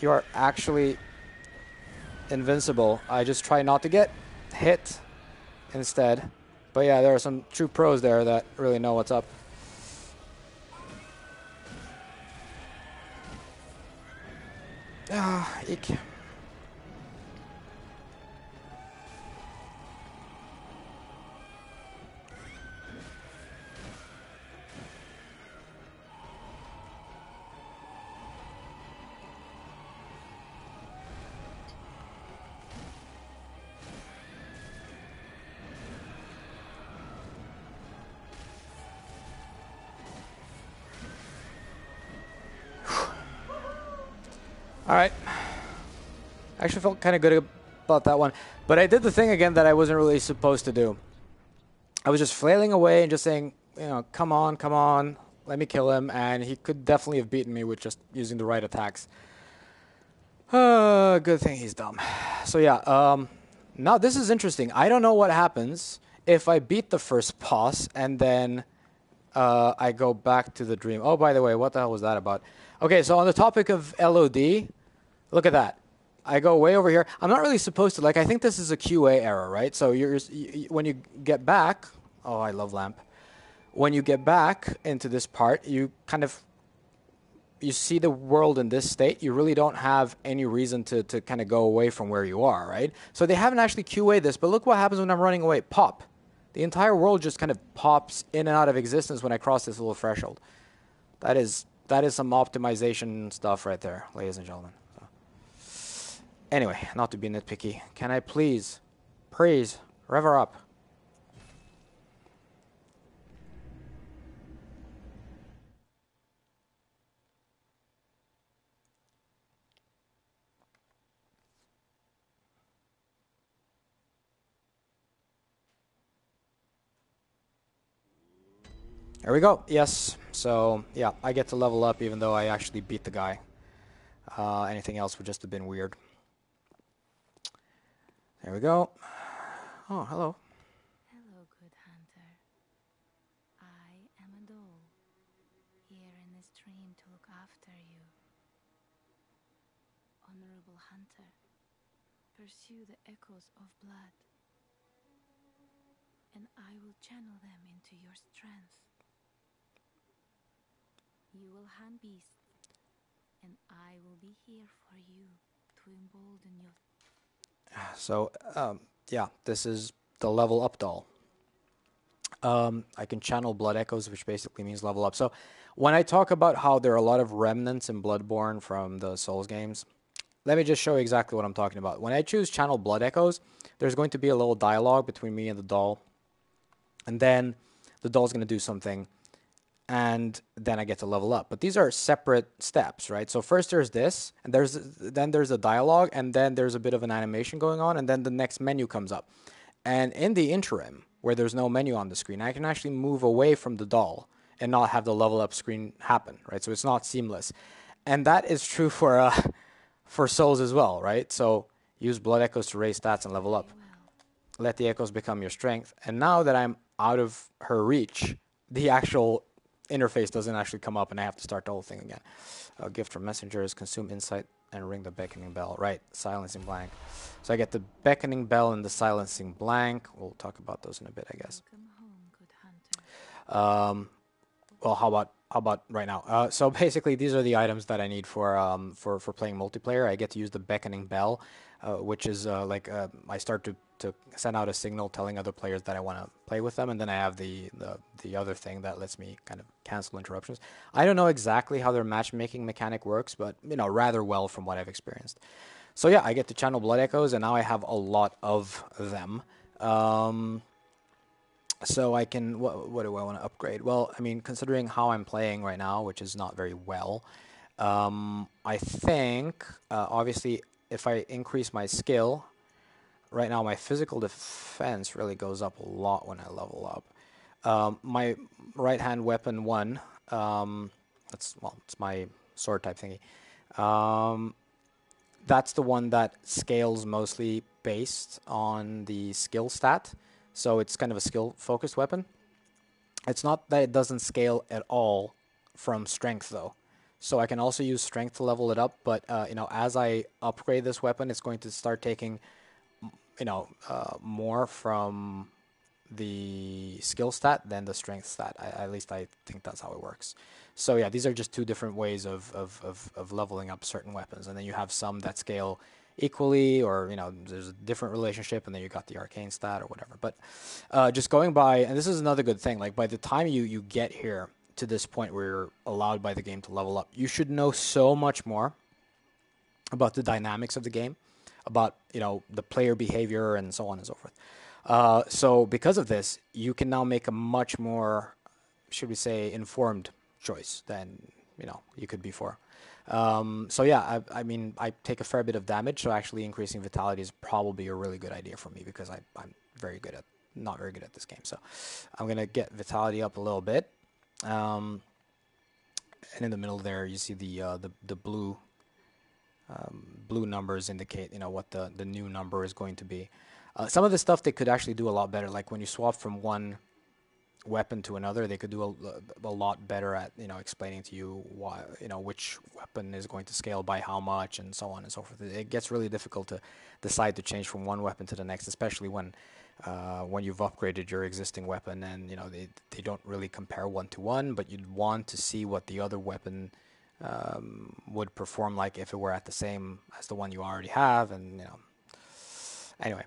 you are actually invincible. I just try not to get hit instead. But yeah, there are some true pros there that really know what's up. Ah, eek. All right. I actually felt kind of good about that one. But I did the thing again that I wasn't really supposed to do. I was just flailing away and just saying, you know, come on, let me kill him. And he could definitely have beaten me with just using the right attacks. Good thing he's dumb. So yeah, now this is interesting. I don't know what happens if I beat the first boss and then I go back to the dream. Oh, by the way, what the hell was that about? Okay, so on the topic of LOD, look at that. I go way over here. I'm not really supposed to, like, I think this is a QA error, right? So when you get back, oh, I love lamp. When you get back into this part, you kind of, you see the world in this state. You really don't have any reason to kind of go away from where you are, right? So they haven't actually QA'd this, but look what happens when I'm running away. Pop. The entire world just kind of pops in and out of existence when I cross this little threshold. That is some optimization stuff right there, ladies and gentlemen. So. Anyway, not to be nitpicky, can I please rev her up? There we go. Yes. So, yeah, I get to level up even though I actually beat the guy. Anything else would just have been weird. There we go. Oh, hello. Hello, good hunter. I am a doll, here in this dream to look after you. Honorable hunter, pursue the echoes of blood, and I will channel them into your strength. You will hunt beasts, and I will be here for you to embolden you. So, yeah, this is the level up doll. I can channel blood echoes, which basically means level up. So, when I talk about how there are a lot of remnants in Bloodborne from the Souls games, let me just show you exactly what I'm talking about. When I choose channel blood echoes, there's going to be a little dialogue between me and the doll. And then the doll's going to do something. And then I get to level up. But these are separate steps, right? So first there's this, and then there's a dialogue, and then there's a bit of an animation going on, and then the next menu comes up. And in the interim, where there's no menu on the screen, I can actually move away from the doll and not have the level up screen happen, right? So it's not seamless. And that is true for for souls as well, right? So use blood echoes to raise stats and level up. Very well. Let the echoes become your strength. And now that I'm out of her reach, the actual interface doesn't actually come up and I have to start the whole thing again. A gift from messengers, consume insight, and ring the beckoning bell. Right, silencing blank. So I get the beckoning bell and the silencing blank. We'll talk about those in a bit, I guess. Welcome home, good hunter. Well, how about right now? So basically, these are the items that I need for playing multiplayer. I get to use the beckoning bell, which is I start to send out a signal telling other players that I want to play with them, and then I have the other thing that lets me kind of cancel interruptions. I don't know exactly how their matchmaking mechanic works, but rather well from what I've experienced. So yeah, I get to channel blood echoes, and now I have a lot of them. So I can, what do I want to upgrade? Well, I mean, considering how I'm playing right now, which is not very well, I think, obviously, if I increase my skill, right now my physical defense really goes up a lot when I level up. My right-hand weapon 1, it's my sword type thingy. That's the one that scales mostly based on the skill stat. So it's kind of a skill-focused weapon. It's not that it doesn't scale at all from strength, though. So I can also use strength to level it up, but, as I upgrade this weapon, it's going to start taking, more from the skill stat than the strength stat. At least I think that's how it works. So yeah, these are just two different ways of leveling up certain weapons. And then you have some that scale equally, or there's a different relationship, and then you got the arcane stat or whatever. But just going by, and this is another good thing, like by the time you get here to this point where you're allowed by the game to level up, you should know so much more about the dynamics of the game, about the player behavior and so on and so forth. So because of this, you can now make a much more, should we say, informed choice than you could before. So yeah, I mean, I take a fair bit of damage, so actually increasing vitality is probably a really good idea for me, because I'm not very good at this game. So I'm gonna get vitality up a little bit, and in the middle there you see the blue numbers indicate what the new number is going to be. Some of the stuff they could actually do a lot better, like when you swap from one weapon to another, they could do a lot better at explaining to you why which weapon is going to scale by how much, and so on and so forth. It gets really difficult to decide to change from one weapon to the next, especially when you've upgraded your existing weapon, and they don't really compare one to one, but you'd want to see what the other weapon would perform like if it were at the same as the one you already have, and anyway.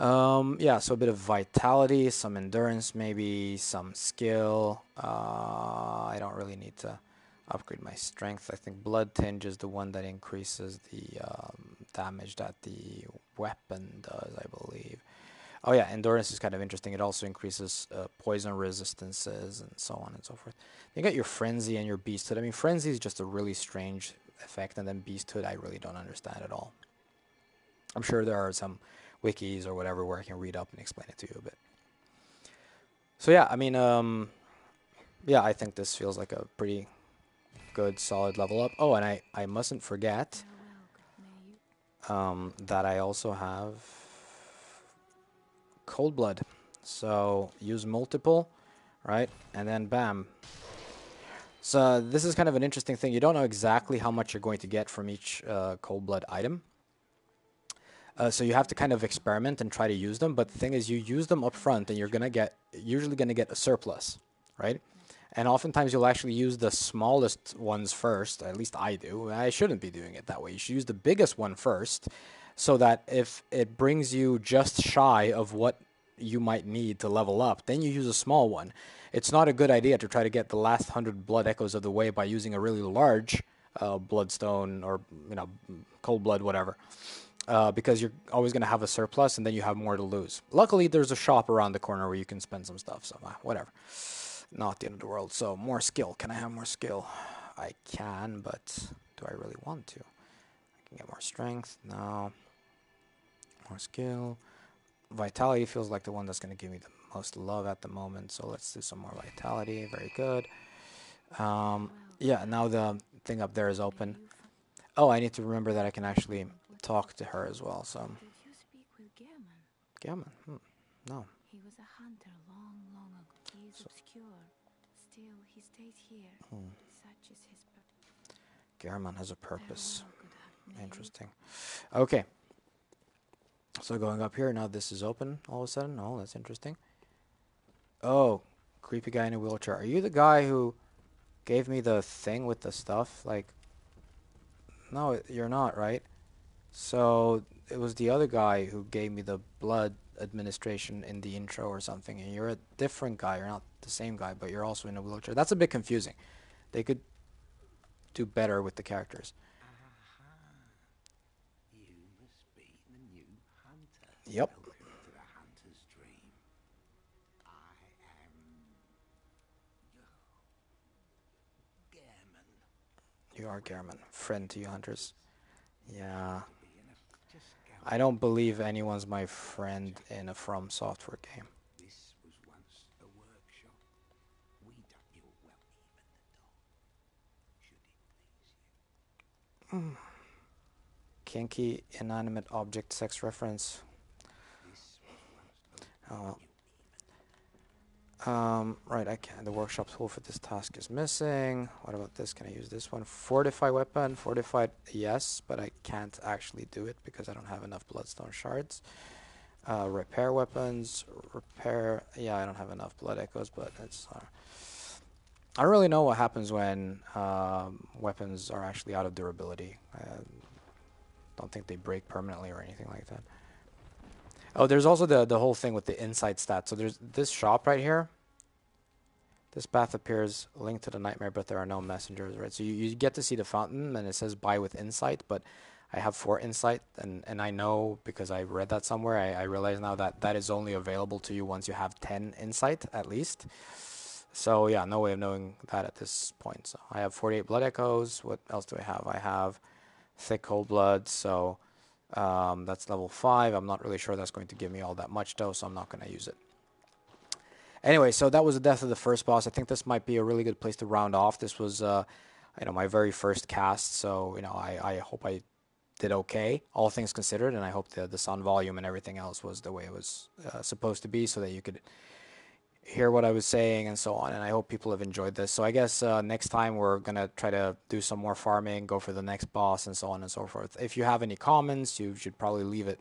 Yeah, so a bit of vitality, some endurance, maybe some skill. I don't really need to upgrade my strength. I think blood tinge is the one that increases the damage that the weapon does, I believe. Oh yeah, endurance is kind of interesting. It also increases poison resistances and so on and so forth. You got your frenzy and your beasthood. I mean, frenzy is just a really strange effect, and then beasthood I really don't understand at all. I'm sure there are some wikis or whatever where I can read up and explain it to you a bit. So yeah, I mean, yeah, I think this feels like a pretty good, solid level up. Oh, and I mustn't forget that I also have cold blood. So use multiple, right? And then bam. So this is kind of an interesting thing. You don't know exactly how much you're going to get from each cold blood item. So you have to kind of experiment and try to use them. But the thing is, you use them up front, and you're usually gonna get a surplus, right? And oftentimes you'll actually use the smallest ones first. At least I do. I shouldn't be doing it that way. You should use the biggest one first, so that if it brings you just shy of what you might need to level up, then you use a small one. It's not a good idea to try to get the last 100 blood echoes of the way by using a really large bloodstone, or cold blood, whatever. Because you're always going to have a surplus, and then you have more to lose. Luckily, there's a shop around the corner where you can spend some stuff, so whatever. Not the end of the world. So, more skill. Can I have more skill? I can, but do I really want to? I can get more strength. No. More skill. Vitality feels like the one that's going to give me the most love at the moment, so let's do some more vitality. Very good. Yeah, now the thing up there is open. Oh, I need to remember that I can actually talk to her as well. So, Did you speak with Gehrman? Gammon. No. He was a hunter long, long ago. He is So, obscure. Still, he stays here. Such is his Gammon has a purpose. farewell, good maid. Interesting. Okay. So going up here, now this is open all of a sudden. Oh, that's interesting. Oh, creepy guy in a wheelchair. Are you the guy who gave me the thing with the stuff? Like, no, you're not, right? So it was the other guy who gave me the blood administration in the intro or something, and you're a different guy. You're not the same guy, but you're also in a wheelchair. That's a bit confusing. They could do better with the characters. You must be the new hunter. Yep. Welcome to the hunter's dream. I am Gehrman. You are Gehrman, friend to you hunters. Yeah. Just go. I don't believe anyone's my friend in a From Software game. This was once a workshop. We dug your well, even the dog. Should it please you? Kinky inanimate object sex reference. This was once a Oh, right, I can. The workshop tool for this task is missing. What about this? Can I use this one? Fortify weapon. Fortified, yes, but I can't actually do it because I don't have enough bloodstone shards. Repair weapons. Repair. Yeah, I don't have enough blood echoes, but it's. I don't really know what happens when weapons are actually out of durability. I don't think they break permanently or anything like that. Oh, there's also the whole thing with the insight stat. So there's this shop right here. This path appears linked to the nightmare, but there are no messengers, right? So you get to see the fountain, and it says buy with insight, but I have 4 insight, and I know because I read that somewhere, I realize now that that is only available to you once you have 10 insight, at least. So yeah, no way of knowing that at this point. So I have 48 blood echoes. What else do I have? I have thick cold blood, so that's level 5. I'm not really sure that's going to give me all that much though, so I'm not going to use it. Anyway, so that was the death of the first boss. I think this might be a really good place to round off. This was, my very first cast, so I hope I did okay, all things considered, and I hope the sound volume and everything else was the way it was supposed to be, so that you could hear what I was saying and so on, and I hope people have enjoyed this. So I guess next time we're going to try to do some more farming, go for the next boss, and so on and so forth. If you have any comments, you should probably leave it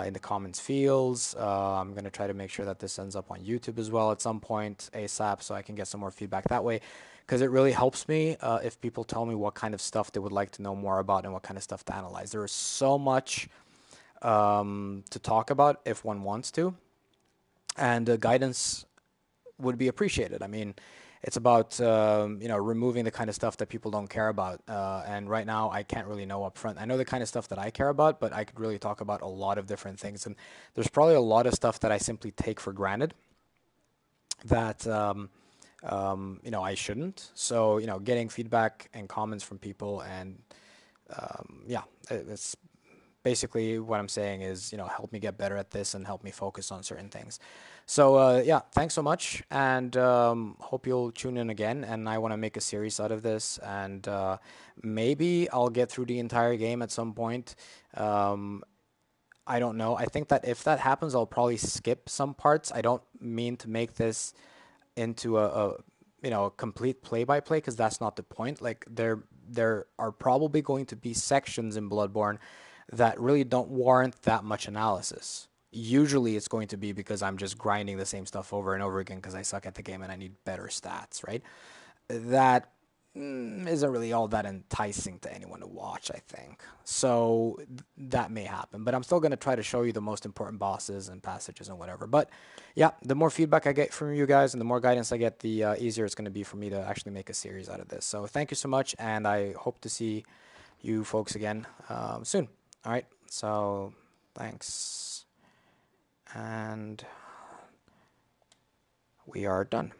in the comments fields. I'm going to try to make sure that this ends up on YouTube as well at some point ASAP, so I can get some more feedback that way, because it really helps me if people tell me what kind of stuff they would like to know more about and what kind of stuff to analyze. There is so much to talk about if one wants to, and guidance would be appreciated. I mean, it's about removing the kind of stuff that people don't care about, and right now I can't really know up front. I know the kind of stuff that I care about, but I could really talk about a lot of different things, and there's probably a lot of stuff that I simply take for granted that I shouldn't. So getting feedback and comments from people, and it's basically what I'm saying is, help me get better at this and help me focus on certain things. So thanks so much, and hope you'll tune in again. And I want to make a series out of this, and maybe I'll get through the entire game at some point. I don't know. I think that if that happens, I'll probably skip some parts. I don't mean to make this into a complete play-by-play, because that's not the point. Like there are probably going to be sections in Bloodborne that really don't warrant that much analysis. Usually it's going to be because I'm just grinding the same stuff over and over again because I suck at the game and I need better stats, right? That isn't really all that enticing to anyone to watch, I think. So that may happen, but I'm still going to try to show you the most important bosses and passages and whatever. But yeah, the more feedback I get from you guys and the more guidance I get, the easier it's going to be for me to actually make a series out of this. So thank you so much, and I hope to see you folks again soon. All right, so thanks, and we are done.